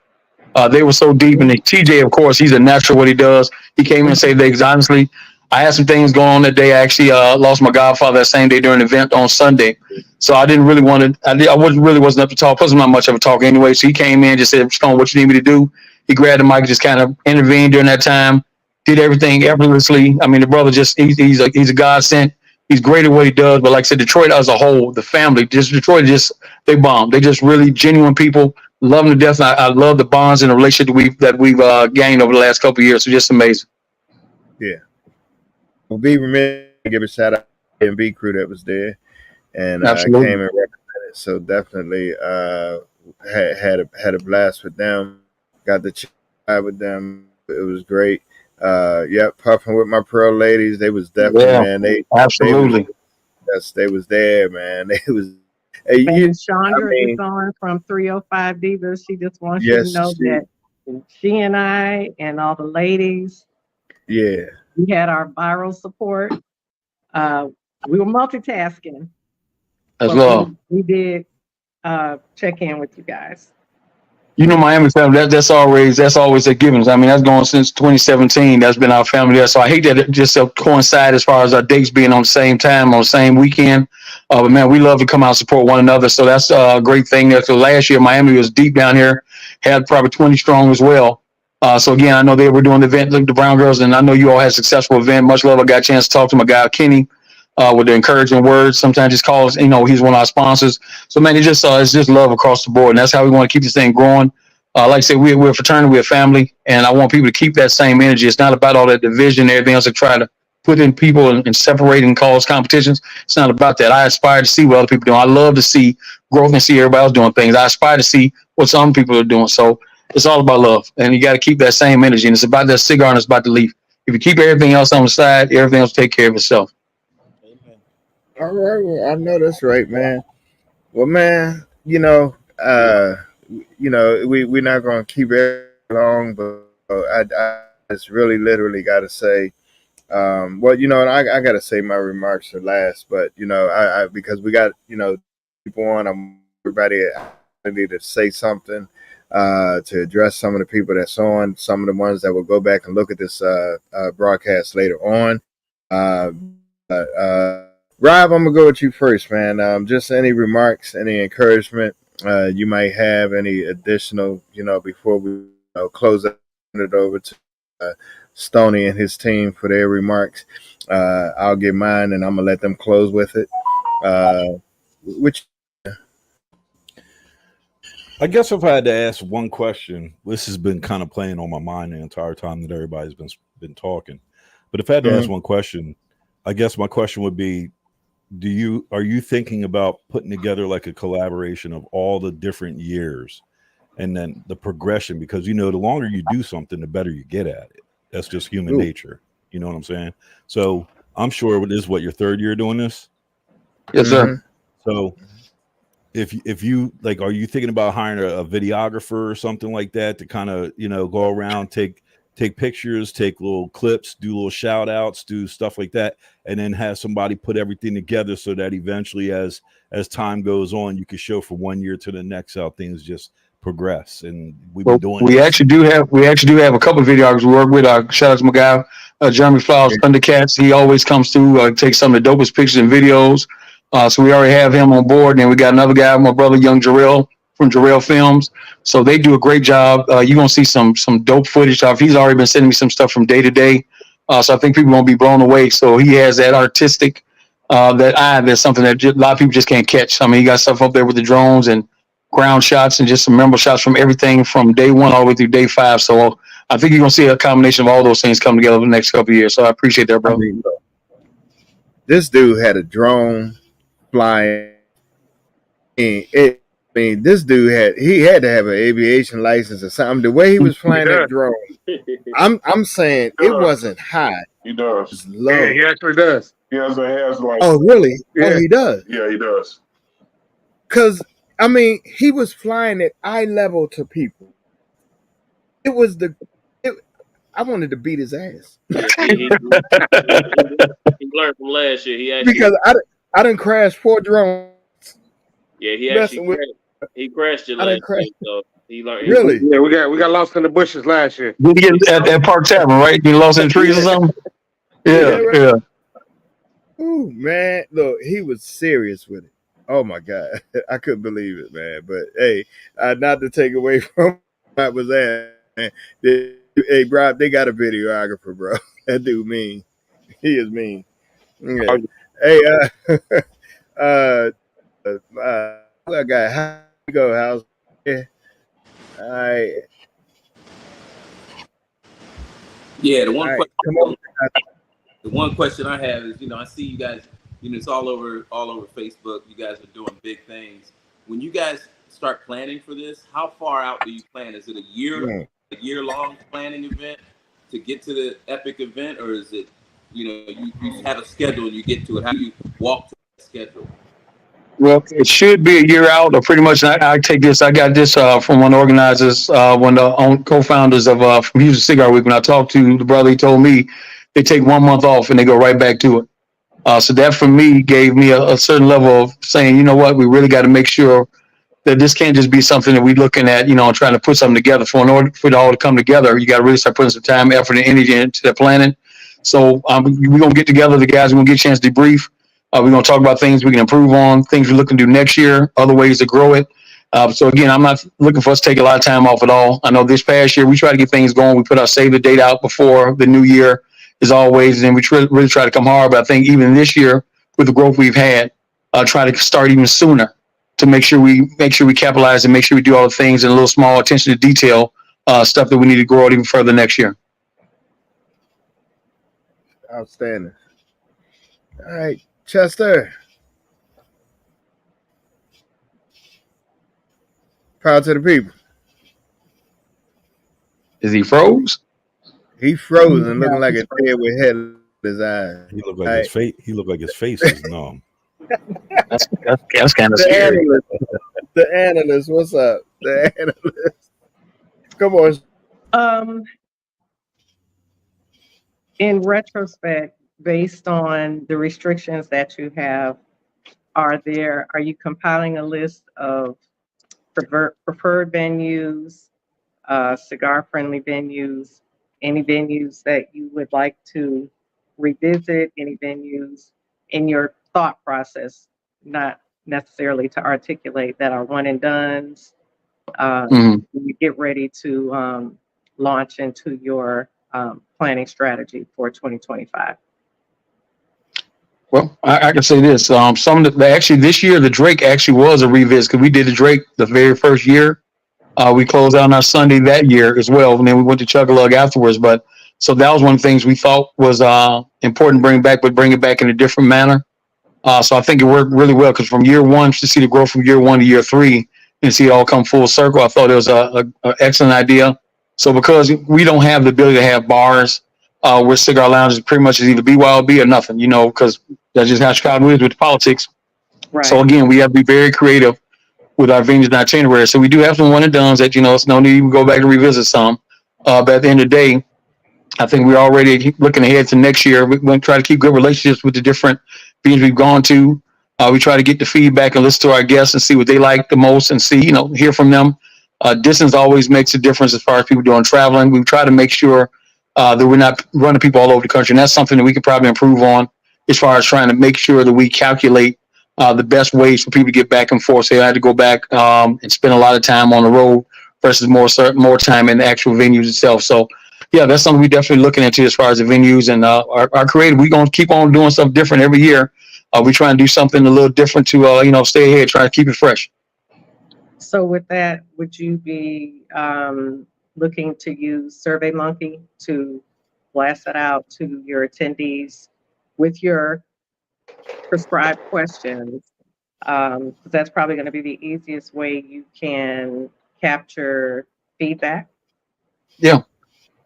They were so deep, and TJ, of course, he's a natural what he does. He came in and saved things. Honestly, I had some things going on that day. I actually lost my godfather that same day during an event on Sunday, so I didn't really want to. I wasn't really wasn't up to talk. Plus, I'm not much of a talker anyway. So he came in, just said, "Stone, what you need me to do?" He grabbed the mic, just kind of intervened during that time. Did everything effortlessly. I mean, the brother just he's a godsend. He's great at what he does. But like I said, Detroit as a whole, the family, just Detroit, just they bomb. They just really genuine people. Love them to death. I love the bonds and the relationship that we've gained over the last couple of years. So just amazing. Yeah. Well, be remiss to give a shout out to the MB crew that was there and Absolutely. came and represented. So definitely had a blast with them. Got the chat with them. It was great. Yep, puffing with my pro ladies. They was definitely, Yeah, man. They was absolutely. yes, they was there, man. They was. Hey, And I Chandra is mean, on from 305 Divas. She just wants you to yes, know that she and I and all the ladies, yeah. we had our viral support. We were multitasking, As but well. we did check in with you guys. You know, Miami family. That's always a given. I mean, that's going since 2017. That's been our family there. So I hate that it just coincide as far as our dates being on the same time on the same weekend. But man, we love to come out and support one another. So that's a great thing. There. So last year, Miami was deep down here, had probably 20 strong as well. So again, I know they were doing the event, the Brown Girls, and I know you all had a successful event. Much love. I got a chance to talk to my guy Kenny with the encouraging words. Sometimes just calls. He's one of our sponsors. So man, it's just love across the board, and that's how we want to keep this thing growing. Like I said, we're a fraternity, we're a family, and I want people to keep that same energy. It's not about all that division and everything else to try to put in people and separate and cause competitions. It's not about that. I aspire to see what other people do. I love to see growth and see everybody else doing things. I aspire to see what some people are doing. So it's all about love, and you got to keep that same energy. And it's about that cigar, and it's about the leaf. If you keep everything else on the side, everything else will take care of itself. Amen. All right, well, I know that's right, man. Well, man, we're not gonna keep it long, but I just really literally got to say, well, and I got to say my remarks are last, but I because we got people on, I'm everybody need to say something to address some of the people that's on, some of the ones that will go back and look at this broadcast later on. Uh, Rob, I'm gonna go with you first, man. Just any remarks, any encouragement you might have, any additional, before we close it over to uh, Stoney and his team for their remarks. I'll give mine, and I'm gonna let them close with it. Which I guess if I had to ask one question, this has been kind of playing on my mind the entire time that everybody's been talking. But if I had to ask one question, I guess my question would be: are you thinking about putting together like a collaboration of all the different years, and then the progression? Because the longer you do something, the better you get at it. That's just human nature. You know what I'm saying? So I'm sure this is what your third year doing this. Yes, sir. So if you like, are you thinking about hiring a videographer or something like that to kind of go around, take pictures, take little clips, do little shout outs, do stuff like that, and then have somebody put everything together so that eventually as time goes on, you can show from one year to the next how things just progress? And we've been doing We this. actually do have a couple of videographers we work with. Shout out to my guy, Jeremy Flowers, Thundercats. He always comes through, takes some of the dopest pictures and videos. So we already have him on board. And then we got another guy, my brother, young Jarrell from Jarrell Films. So they do a great job. You're gonna see some dope footage. He's already been sending me some stuff from day to day. So I think people are gonna be blown away. So he has that artistic, that eye. That's something that a lot of people just can't catch. I mean, he got stuff up there with the drones and ground shots and just some memorable shots from everything from day one all the way through day 5. So I think you're gonna see a combination of all those things come together over the next couple of years. So I appreciate that, I bro. mean, this dude had a drone flying. This dude had to have an aviation license or something. The way he was flying that drone, I'm saying it wasn't high, He it does. was low. He actually does. He has like. Oh, really? Oh, Yeah. he does. Yeah, he does. Because he was flying at eye level to people. It was I wanted to beat his ass Yeah, he learned from last year. He actually, because I didn't crash 4 drones yeah, he actually messing with. he crashed it I didn't last crash. year, so he learned. Really? Yeah, we got lost in the bushes last year. Did you get at Park Tavern, right? You lost in the trees or something? Yeah, Yeah, right. yeah. Ooh, man, look, he was serious with it. Oh my god, I couldn't believe it, man. But hey, not to take away from what I was at, man. Hey, bro, they got a videographer, bro. That dude mean. He is mean. Yeah. Hey, uh, I got how you go, house. Yeah. All right, Yeah, all right. Come on. the one question I have is, I see you guys, it's all over Facebook. You guys are doing big things. When you guys start planning for this, how far out do you plan? Is it a year long planning event to get to the epic event, or is it, you have a schedule and you get to it? How do you walk to that schedule? Well, it should be a year out, or pretty much. I take this. I got this from one of the organizers, one of the co-founders of from Houston Cigar Week. When I talked to the brother, he told me they take 1 month off and they go right back to it. So that for me gave me a certain level of saying, you know what, we really got to make sure that this can't just be something that we're looking at, trying to put something together. In order for it all to come together, you got to really start putting some time, effort, and energy into that planning. So we're going to get together, the guys, we're going to get a chance to debrief. We're going to talk about things we can improve on, things we're looking to do next year, other ways to grow it. So again, I'm not looking for us to take a lot of time off at all. I know this past year we try to get things going. We put our save the date out before the new year, as always, and we really try to come hard. But I think even this year, with the growth we've had, try to start even sooner to make sure we capitalize and make sure we do all the things and a little small attention to detail stuff that we need to grow out even further next year. Outstanding. All right, Chester. Power to the people. Is he froze? He frozen, No, looking like he's a dead frozen. with headless eyes. He looked All like right. his face. He looked like his face is numb. That's kind of The scary. analyst. The analyst. What's up? The analyst. Come on. Um, in retrospect, based on the restrictions that you have, are you compiling a list of preferred venues, cigar friendly venues, any venues that you would like to revisit, any venues in your thought process, not necessarily to articulate, that are one and dones, Mhm. when you get ready to launch into your planning strategy for 2025? Well, I can say this. Some of actually this year the Drake actually was a revisit because we did the Drake the very first year. We closed out on our Sunday that year as well, and then we went to Chug-a-Lug afterwards. But so that was one of the things we thought was important to bring back, but bring it back in a different manner. So I think it worked really well because from year one to see the growth from year one to year three and see it all come full circle, I thought it was a excellent idea. So because we don't have the ability to have bars, where cigar lounges pretty much is either BYOB or nothing, because that's just how Chicago is with the politics. So Right. again, we have to be very creative with our venues and itinerary. So we do have some one and dones that it's no need to go back and revisit some. But at the end of the day, I think we're already looking ahead to next year. We're going to try to keep good relationships with the different venues we've gone to. We try to get the feedback and listen to our guests and see what they like the most and see, hear from them. Distance always makes a difference as far as people doing traveling. We try to make sure that we're not running people all over the country. And that's something that we could probably improve on as far as trying to make sure that we calculate the best ways for people to get back and forth. So I had to go back and spend a lot of time on the road versus more time in the actual venues itself. So yeah, that's something we definitely looking into as far as the venues and our creative. We're gonna keep on doing stuff different every year. We try and do something a little different to stay ahead, try to keep it fresh. So with that, would you be looking to use SurveyMonkey to blast it out to your attendees with your prescribed questions? 'Cause that's probably going to be the easiest way you can capture feedback. Yeah,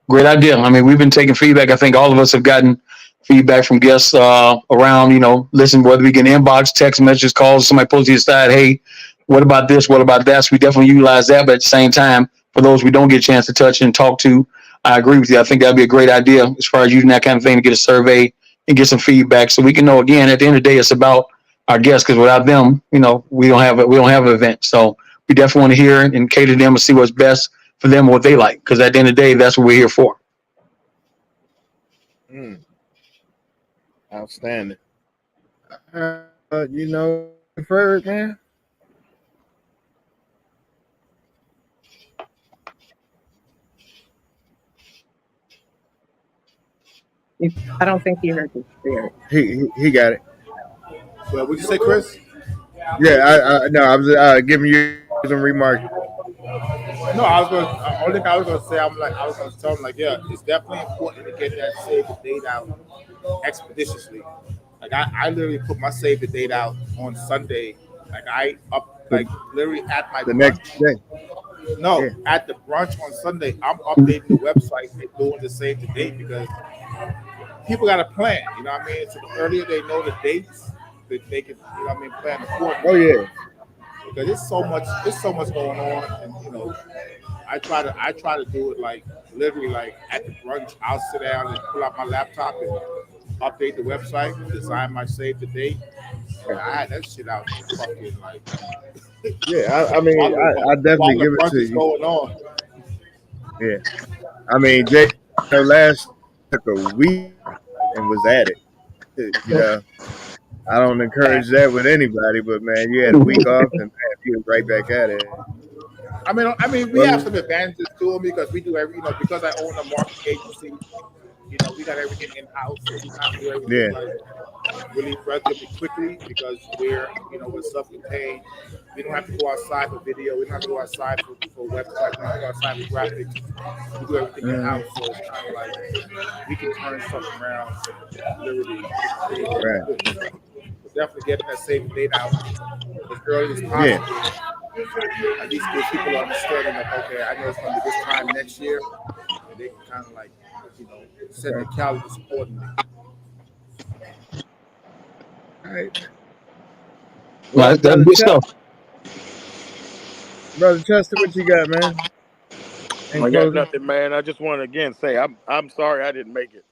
great idea. I mean, we've been taking feedback. I think all of us have gotten feedback from guests around, listen, whether we get inbox, text messages, calls, somebody pulls you aside, hey, what about this? What about that? So we definitely utilize that. But at the same time, for those we don't get a chance to touch and talk to, I agree with you. I think that'd be a great idea as far as using that kind of thing to get a survey and get some feedback so we can know, again, at the end of the day, it's about our guests because without them, we don't have an event. So we definitely want to hear and cater to them and see what's best for them and what they like. Because at the end of the day, that's what we're here for. Mm, outstanding. Ferg, man. I don't think you heard the spirit. He got it. Well, would you say, Chris? Yeah, I no, I was giving you some remarks. No, I was going. Only thing I was going to say, I was going to tell him, like, yeah, it's definitely important to get that save the date out expeditiously. Like, I literally put my save the date out on Sunday. Like, The, literally at my the next brunch. day. No, Yeah, at the brunch on Sunday, I'm updating the website and doing the save the date because people got to plan. You know what I mean? So the earlier they know the dates, they can, you know what I mean, plan oh accordingly. yeah, Because it's so much going on, and I try to do it like literally like at the brunch. I'll sit down and pull out my laptop and update the website, design my save the date, and I had that shit out fucking like yeah. I mean, I definitely while the give it brunch to is you. going on. Yeah, I mean, Jay, last took a week and was at it. You know, I don't encourage that with anybody, but man, you had a week off and man, you was right back at it. I mean, we Well, have some advantages to them because we do because I own a marketing agency. We got everything in house, so we kind of do everything yeah, like really relatively quickly because we're self-contained. We don't have to go outside for video. We don't have to go outside for website. We don't have to go outside for graphics. We do everything in hmm, house, so it's kind of like we can turn stuff around literally pretty right, quick. So definitely getting that save the date out as early as yeah. possible. At least give people an understanding of, okay, I know it's going to be this time next year, and they can kind of like, you know, set their Okay. calendars accordingly. All right. Well, Well, that's good stuff. Brother Chester, what you got, man? In I got closing. nothing, man. I just want to again say I'm sorry I didn't make it.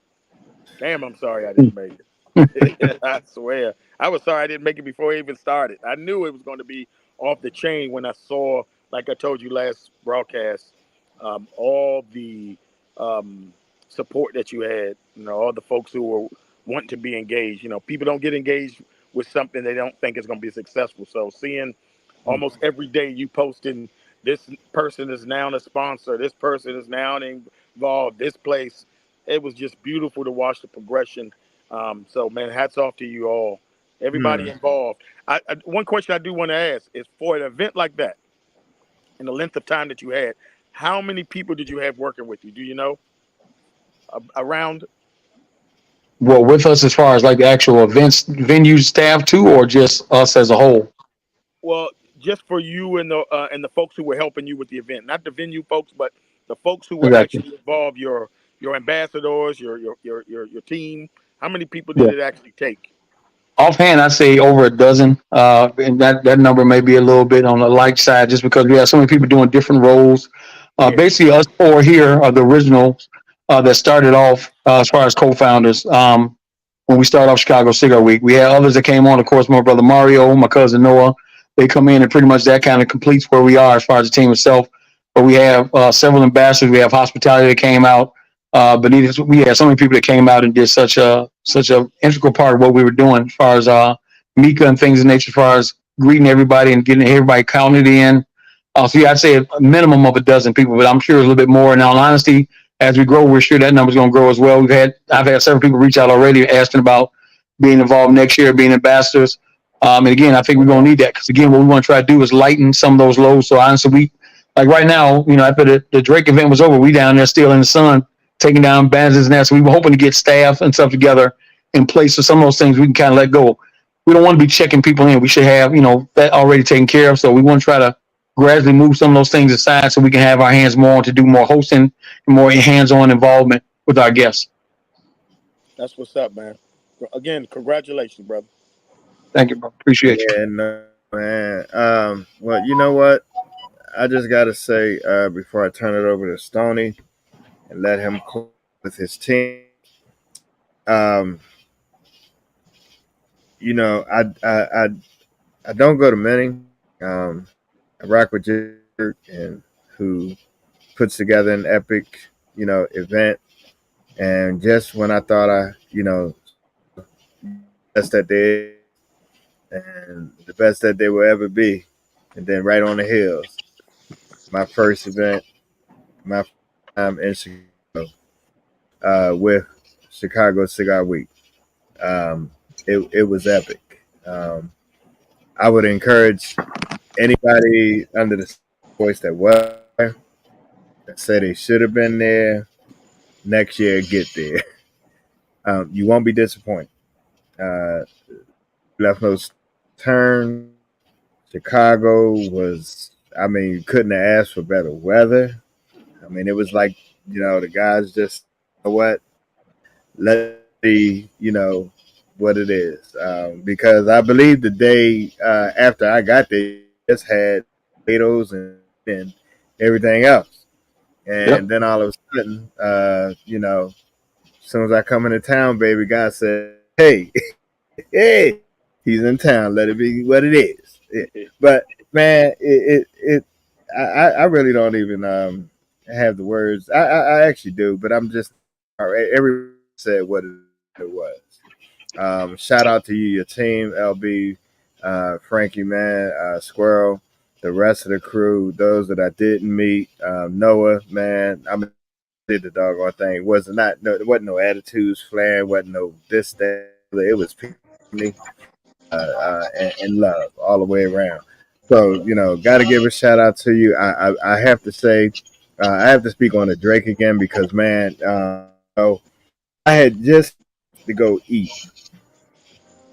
Damn, I'm sorry I didn't make it. I swear. I was sorry I didn't make it before it even started. I knew it was going to be off the chain when I saw, like I told you last broadcast, all the um, support that you had. You know, all the folks who were wanting to be engaged. You know, people don't get engaged with something they don't think is going to be successful. So seeing almost every day you posting, this person is now a sponsor, this person is now involved, this place, it was just beautiful to watch the progression. So, man, hats off to you all, everybody Hmm. involved. One question I do want to ask is, for an event like that, in the length of time that you had, how many people did you have working with you? Do you know, around? Well, with us as far as like the actual events, venue staff too, or just us as a whole? Well, just for you and the folks who were helping you with the event, not the venue folks, but the folks who were Exactly. actually involved. Your ambassadors, your team. How many people did Yeah. it actually take? Offhand, I'd say over a dozen, and that number may be a little bit on the light side, just because we have so many people doing different roles. Yeah. Basically, us four here are the originals that started off as far as co-founders. When we started off Chicago Cigar Week, we had others that came on. Of course, my brother Mario, my cousin Noah. They come in, and pretty much that kind of completes where we are as far as the team itself. But we have several ambassadors. We have hospitality that came out. Benitez, we had so many people that came out and did such a integral part of what we were doing as far as Mika and things in nature, as far as greeting everybody and getting everybody counted in. So yeah, I'd say a minimum of a dozen people, but I'm sure it's a little bit more. In all honesty, as we grow, we're sure that number's going to grow as well. I've had several people reach out already asking about being involved next year, being ambassadors. And again, I think we're going to need that because again, what we want to try to do is lighten some of those loads. So honestly, we like right now, after the Drake event was over, we down there still in the sun taking down banners and that. So we were hoping to get staff and stuff together in place for some of those things we can kind of let go. We don't want to be checking people in. We should have, that already taken care of. So we want to try to gradually move some of those things aside so we can have our hands more on to do more hosting and more hands-on involvement with our guests. That's what's up, man. Again, congratulations, brother. Thank you, bro. Appreciate you. Yeah, no, man. Well, you know what? I just gotta say, before I turn it over to Stony and let him close with his team. Um, I don't go to many. I rock with Jerry and who puts together an epic, event. And just when I thought best that they and the best that they will ever be, and then right on the heels, my first event, my first time in Chicago, with Chicago Cigar Week. It was epic. I would encourage anybody under the voice that was there, that said they should have been there, next year get there. You won't be disappointed. Uh, left no turn. Chicago was, I mean, you couldn't have asked for better weather. I mean, it was like, the guys just, you know what, let me, what it is. Because I believe the day after I got there, just had potatoes and everything else. Yep. And then all of a sudden, as soon as I come into town, baby, God said, hey, hey, he's in town. Let it be what it is. Yeah. But man, I really don't even have the words. I actually do, but I'm just everyone said what it was. Shout out to you, your team, LB, Frankie, man, Squirrel, the rest of the crew, those that I didn't meet, Noah, man. I mean, did the doggone thing. There wasn't no attitudes, flaring, wasn't no this, that. It was me, and love all the way around. So got to give a shout out to you. I have to say, I have to speak on the Drake again because man, I had just to go eat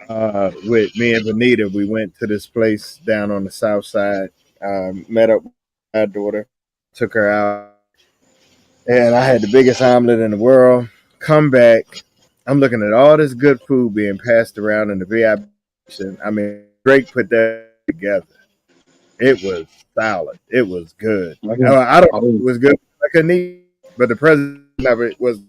with me and Vanita. We went to this place down on the south side, Met up with my daughter, took her out, and I had the biggest omelet in the world. Come back, I'm looking at all this good food being passed around in the VIP. I mean, Drake put that together. It was solid. It was good. I don't know if it was good. I couldn't eat, but the president of it was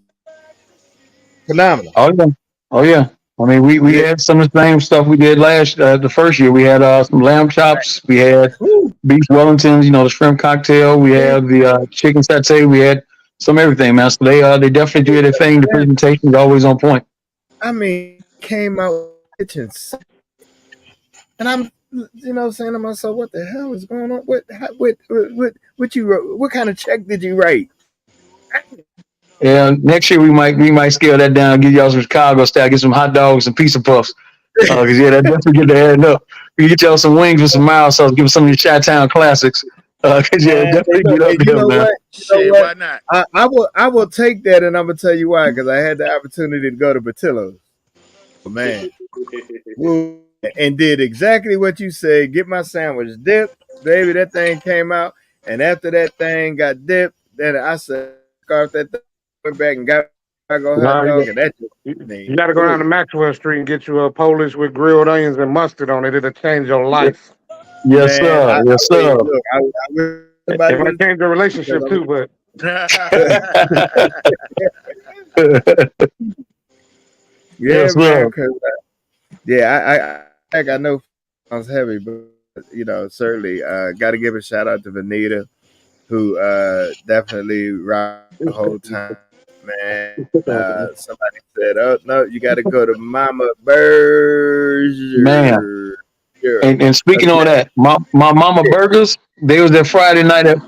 phenomenal. Oh yeah, oh yeah. I mean, we Yeah. had some of the same stuff we did the first year. We had some lamb chops. We had Woo, beef Wellingtons. You know, the shrimp cocktail. We woo. had the chicken satay. We had some everything, man. So they definitely do their thing. The presentation is always on point. I mean, came out with the kitchen, and I'm, saying to myself, what the hell is going on? What you wrote? What kind of check did you write? Yeah, next year we might scale that down. Get y'all some Chicago style. Get some hot dogs and pizza puffs. Cause yeah, that definitely get the adding up. We get y'all some wings with some mild sauce. Give us some of your Chi-Town classics. Cause yeah, And definitely get up you there, know man. what? Shit, why not? I will take that, and I'm gonna tell you why. Because I had the opportunity to go to Batillo's. Oh, man, woo, and did exactly what you said. Get my sandwich dipped, baby. That thing came out, and after that thing got dipped, then I said, scarf that thing, went back and got Chicago hot No, dog, and that just you got to go down to Maxwell Street and get you a Polish with grilled onions and mustard on it. It'll change your life. Yes, man. sir. Yes, Hey, sir. look, I wish somebody It would might have change your relationship too, but yeah, Yes, man. sir. Because I got no sounds heavy, but certainly got to give a shout out to Vanita, who definitely rocked the whole time, man. Somebody said, "Oh no, you got to go to Mama Man. Berger." Yeah. And speaking on that, my mama burgers, they was there Friday night at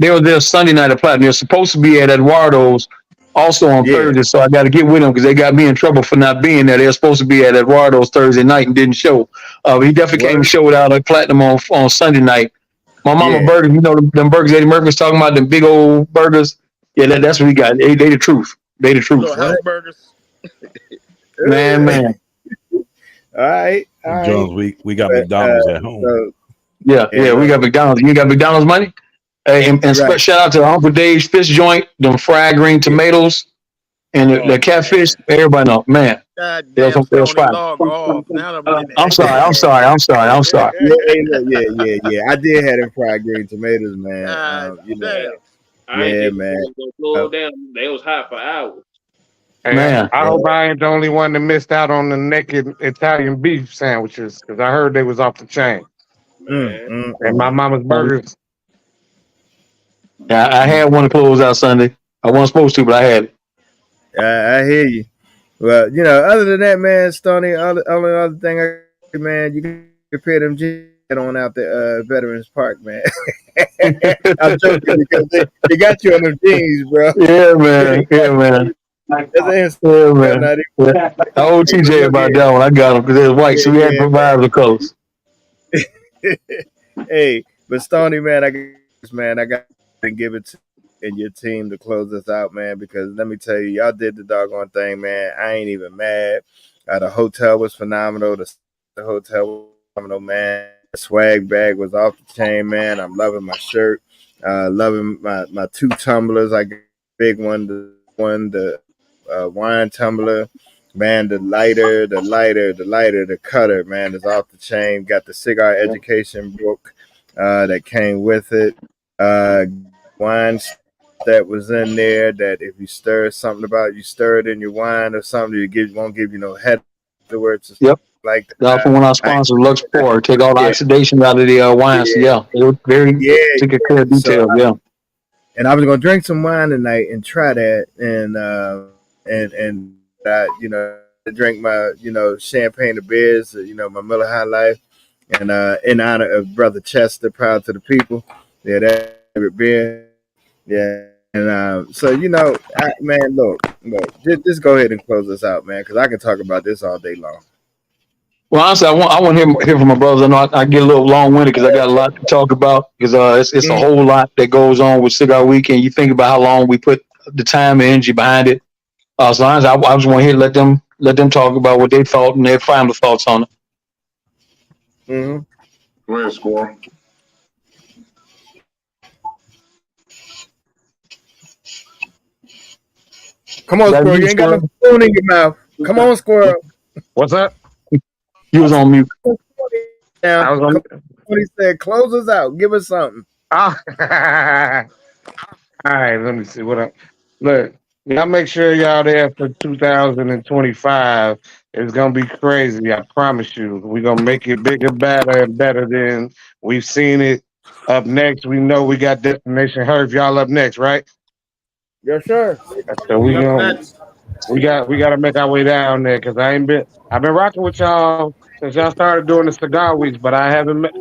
they was there Sunday night at Platinum. They're supposed to be at Eduardo's also on Yeah. Thursday, so I got to get with them because they got me in trouble for not being there. They're supposed to be at Eduardo's Thursday night and didn't show. He definitely came and What? showed out at Platinum on Sunday night. My mama Yeah. burgers, them burgers Eddie Murphy was talking about, them big old burgers. Yeah, that's what we got. They the truth. They the truth. Little house What? burgers. Man. All right. All right. Jones, we got But McDonald's at home. so yeah, Yeah, we look, got McDonald's. You got McDonald's money? Hey, and right. shout out to Uncle Dave's Fish Joint, them fried green Yeah. tomatoes, and the Oh catfish. man. Everybody know, man. God They was, damn, they was Stony, fine. log off. Now I'm getting I'm sorry. I'm angry, sorry. I'm sorry. I'm sorry. Yeah, man. yeah. I did have them fried green tomatoes, man. God damn. I ain't Yeah, think man. they was gonna slow down. They was hot for hours. hey, Man, I Yeah. hope I ain't the only one that missed out on the naked Italian beef sandwiches because I heard they was off the chain. Man, And my mama's burgers. yeah, I had one to close out Sunday. I wasn't supposed to, but I had it. I hear you. Well, other than that, man, Stony, only other thing man, you can compare them jeans on out the Veterans Park, man. I'm joking because they got you on them jeans, bro. Yeah, man. Yeah, man. That's an Yeah, insult, man. not Yeah. I owe even. But TJ look about here. that one. I got them because they're white, so we had to Yeah, provide the colors. hey, but Stony, man, I got to give it to you and your team to close us out, man. Because let me tell you, y'all did the doggone thing, man. I ain't even mad. The hotel was phenomenal. The hotel was phenomenal, man. The swag bag was off the chain, man. I'm loving my shirt. Loving my two tumblers. I got a big one, the wine tumbler. Man, the cutter, man, is off the chain. Got the cigar education book that came with it. Wine that was in there that if you stir something about you stir it in your wine or something, won't give you no head afterwards. Yep. Like That's from one of our I, sponsors, Lux Pour. Take all the yeah, oxidation out of the wine. So, yeah, yeah, they were very yeah. particular So detail. Yeah. and I was gonna drink some wine tonight and try that and drink my champagne of beers, my Miller High Life, and in honor of Brother Chester, proud to the people. Yeah, that favorite beer. Yeah, and so man, look, just go ahead and close us out, man, because I can talk about this all day long. Well, honestly, I want to hear from my brothers. I know I get a little long winded because I got a lot to talk about because it's a Mm. whole lot that goes on with Cigar Weekend. You think about how long we put the time and energy behind it. So honestly, I just want to hear let them talk about what they thought and their final thoughts on it. Mm-hmm. Go ahead, Squirrel. Come on, That squirrel. you, You ain't got no Squirrel? spoon in your mouth. Come on, squirrel. What's up? You was on mute. Now, I was come on. on. He said, close us out. Give us something. Oh. All right, let me see what I look. Y'all make sure y'all there for 2025. It's gonna be crazy. I promise you. We're gonna make it bigger, better, and better than we've seen it. Up next, we know we got Destination Herb. Y'all up next, right? Yes, sir. So We we up gonna next. we gotta make our way down there because I've been rocking with y'all since y'all started doing the cigar weeks, but I haven't met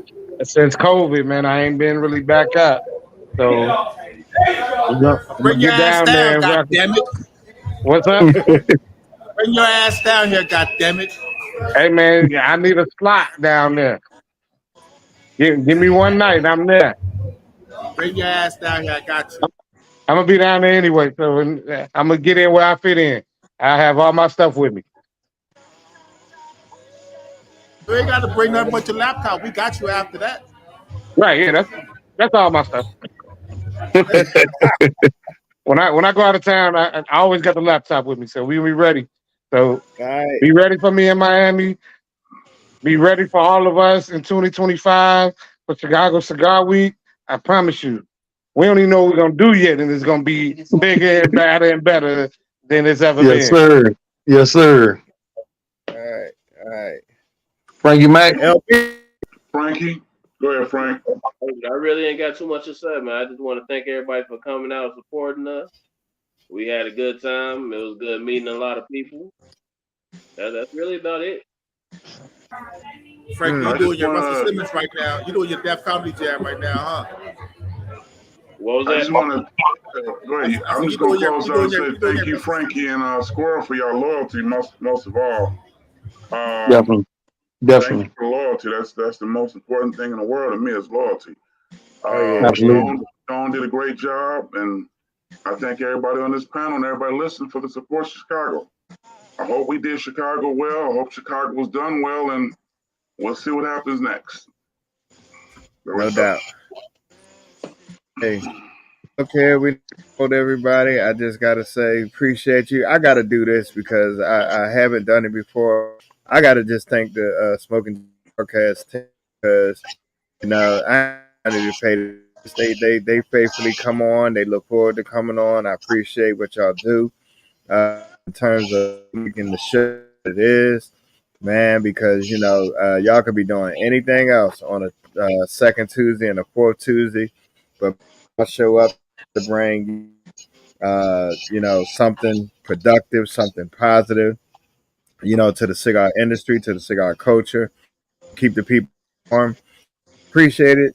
since COVID, man. I ain't been really back up. So I'm gonna Bring your get ass down there down, and God rock. damn it. What's up? Bring your ass down here, God damn it. Hey man, I need a slot down there. Give me one night. I'm there. Bring your ass down here. I got you. I'm gonna be down there anyway. So I'm gonna get in where I fit in. I have all my stuff with me. You ain't got to bring nothing but your laptop. We got you after that. Right? Yeah, that's all my stuff. When I go out of town, I always got the laptop with me, so we be ready. So All right. be ready for me in Miami. Be ready for all of us in 2025 for Chicago Cigar Week. I promise you, we don't even know what we're gonna do yet, and it's gonna be bigger and better than it's ever Yes, been. sir. Yes, sir. All right. All right. Frankie Mac. LP. Frankie, go ahead, Frank. I really ain't got too much to say, man. I just want to thank everybody for coming out and supporting us. We had a good time. It was good meeting a lot of people. That's really about it. Frank, you I doing just your Russell wanna, Simmons right now. You doing your Def Comedy Jam right now, huh? What was I that? just wanna go ahead. I I'm said just gonna close you out doing and your say you doing thank your you, Russell. Frankie and Squirrel, for your loyalty most of all. Um, Definitely. Thank you Definitely. for loyalty. That's the most important thing in the world to me is loyalty. Oh, yeah. Yeah. Absolutely. Sean did a great job, and I thank everybody on this panel and everybody listening for the support of Chicago. I hope we did Chicago well. I hope Chicago was done well, and we'll see what happens next. There we No go. doubt. Hey, okay, we told everybody. I just gotta say, appreciate you. I gotta do this because I haven't done it before. I gotta just thank the Smoking Broadcast team because I wanted to pay. They faithfully come on. They look forward to coming on. I appreciate what y'all do in terms of making the show it is, man. Because y'all could be doing anything else on a second Tuesday and a fourth Tuesday, but I'll show up to bring something productive, something positive, to the cigar industry, to the cigar culture, keep the people warm. Appreciate it.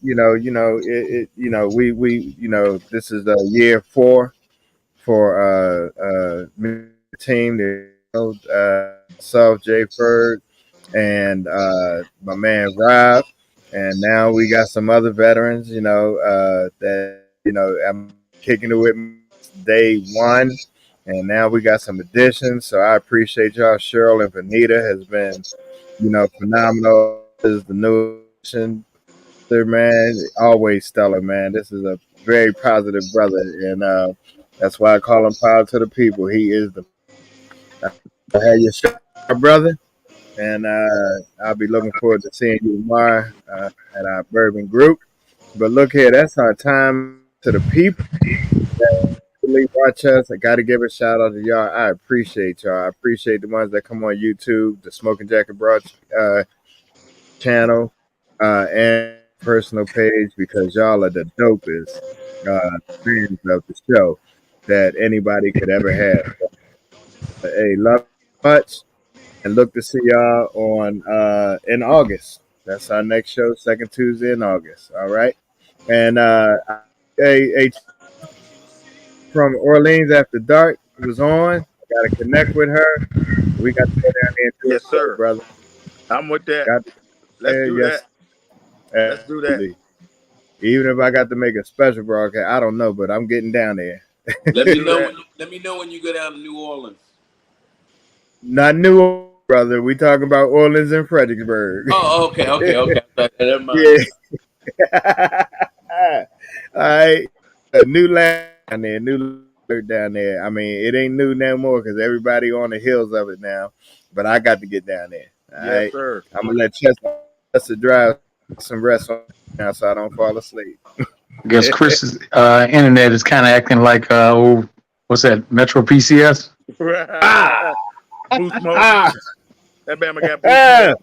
This is the year 4 for team. Myself, Jay Ferg, and my man Rob, and now we got some other veterans. That I'm kicking it with day one, and now we got some additions. So I appreciate y'all. Cheryl and Vanita has been phenomenal. This is the new addition, man. Always stellar, man. This is a very positive brother, and that's why I call him Power to the People. He is the have your shot, brother, and I'll be looking forward to seeing you tomorrow at our bourbon group. But look here, that's our time to the people that really watch us. I got to give a shout out to y'all. I appreciate y'all. I appreciate the ones that come on YouTube, the Smoking Jacket Broad channel, and personal page because y'all are the dopest fans of the show that anybody could ever have. Hey, love you much, and look to see y'all on in August. That's our next show, second Tuesday in August. All right, and hey, from Orleans After Dark was on. Got to connect with her. We got to go down there and do a Yes, show, sir. brother. I'm with that. Got to Let's do that. yes, Let's do that. absolutely. Even if I got to make a special broadcast, I don't know, but I'm getting down there. Let Let's me do know. that. When, let me know when you go down to New Orleans. Not New Orleans, brother. We talking about Orleans and Fredericksburg. Oh, okay. Never mind. Yeah. All right. A new land down there, new down there. I mean, it ain't new no more because everybody on the hills of it now. But I got to get down there. All Yes, right, sir. I'm gonna let Chester drive some rest on now so I don't fall asleep. I guess Chris's internet is kind of acting like what's that? Metro PCS. Ah, Boost mode. ah, That Bama got boost ah.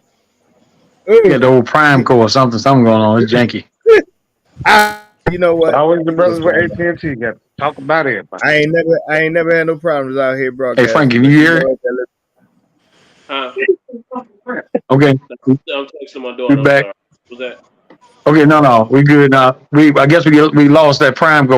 mode. Yeah, the old Prime Co or something going on. It's janky. You know what? Always the brothers with Listen, AT&T got to talk about it. I ain't never had no problems out here Hey Frank, broadcasting. can But you you hear? know what? Huh? Okay, I'm texting my we daughter. I'm back. sorry. Was that? Okay, no, we good now. I guess we lost that Prime Co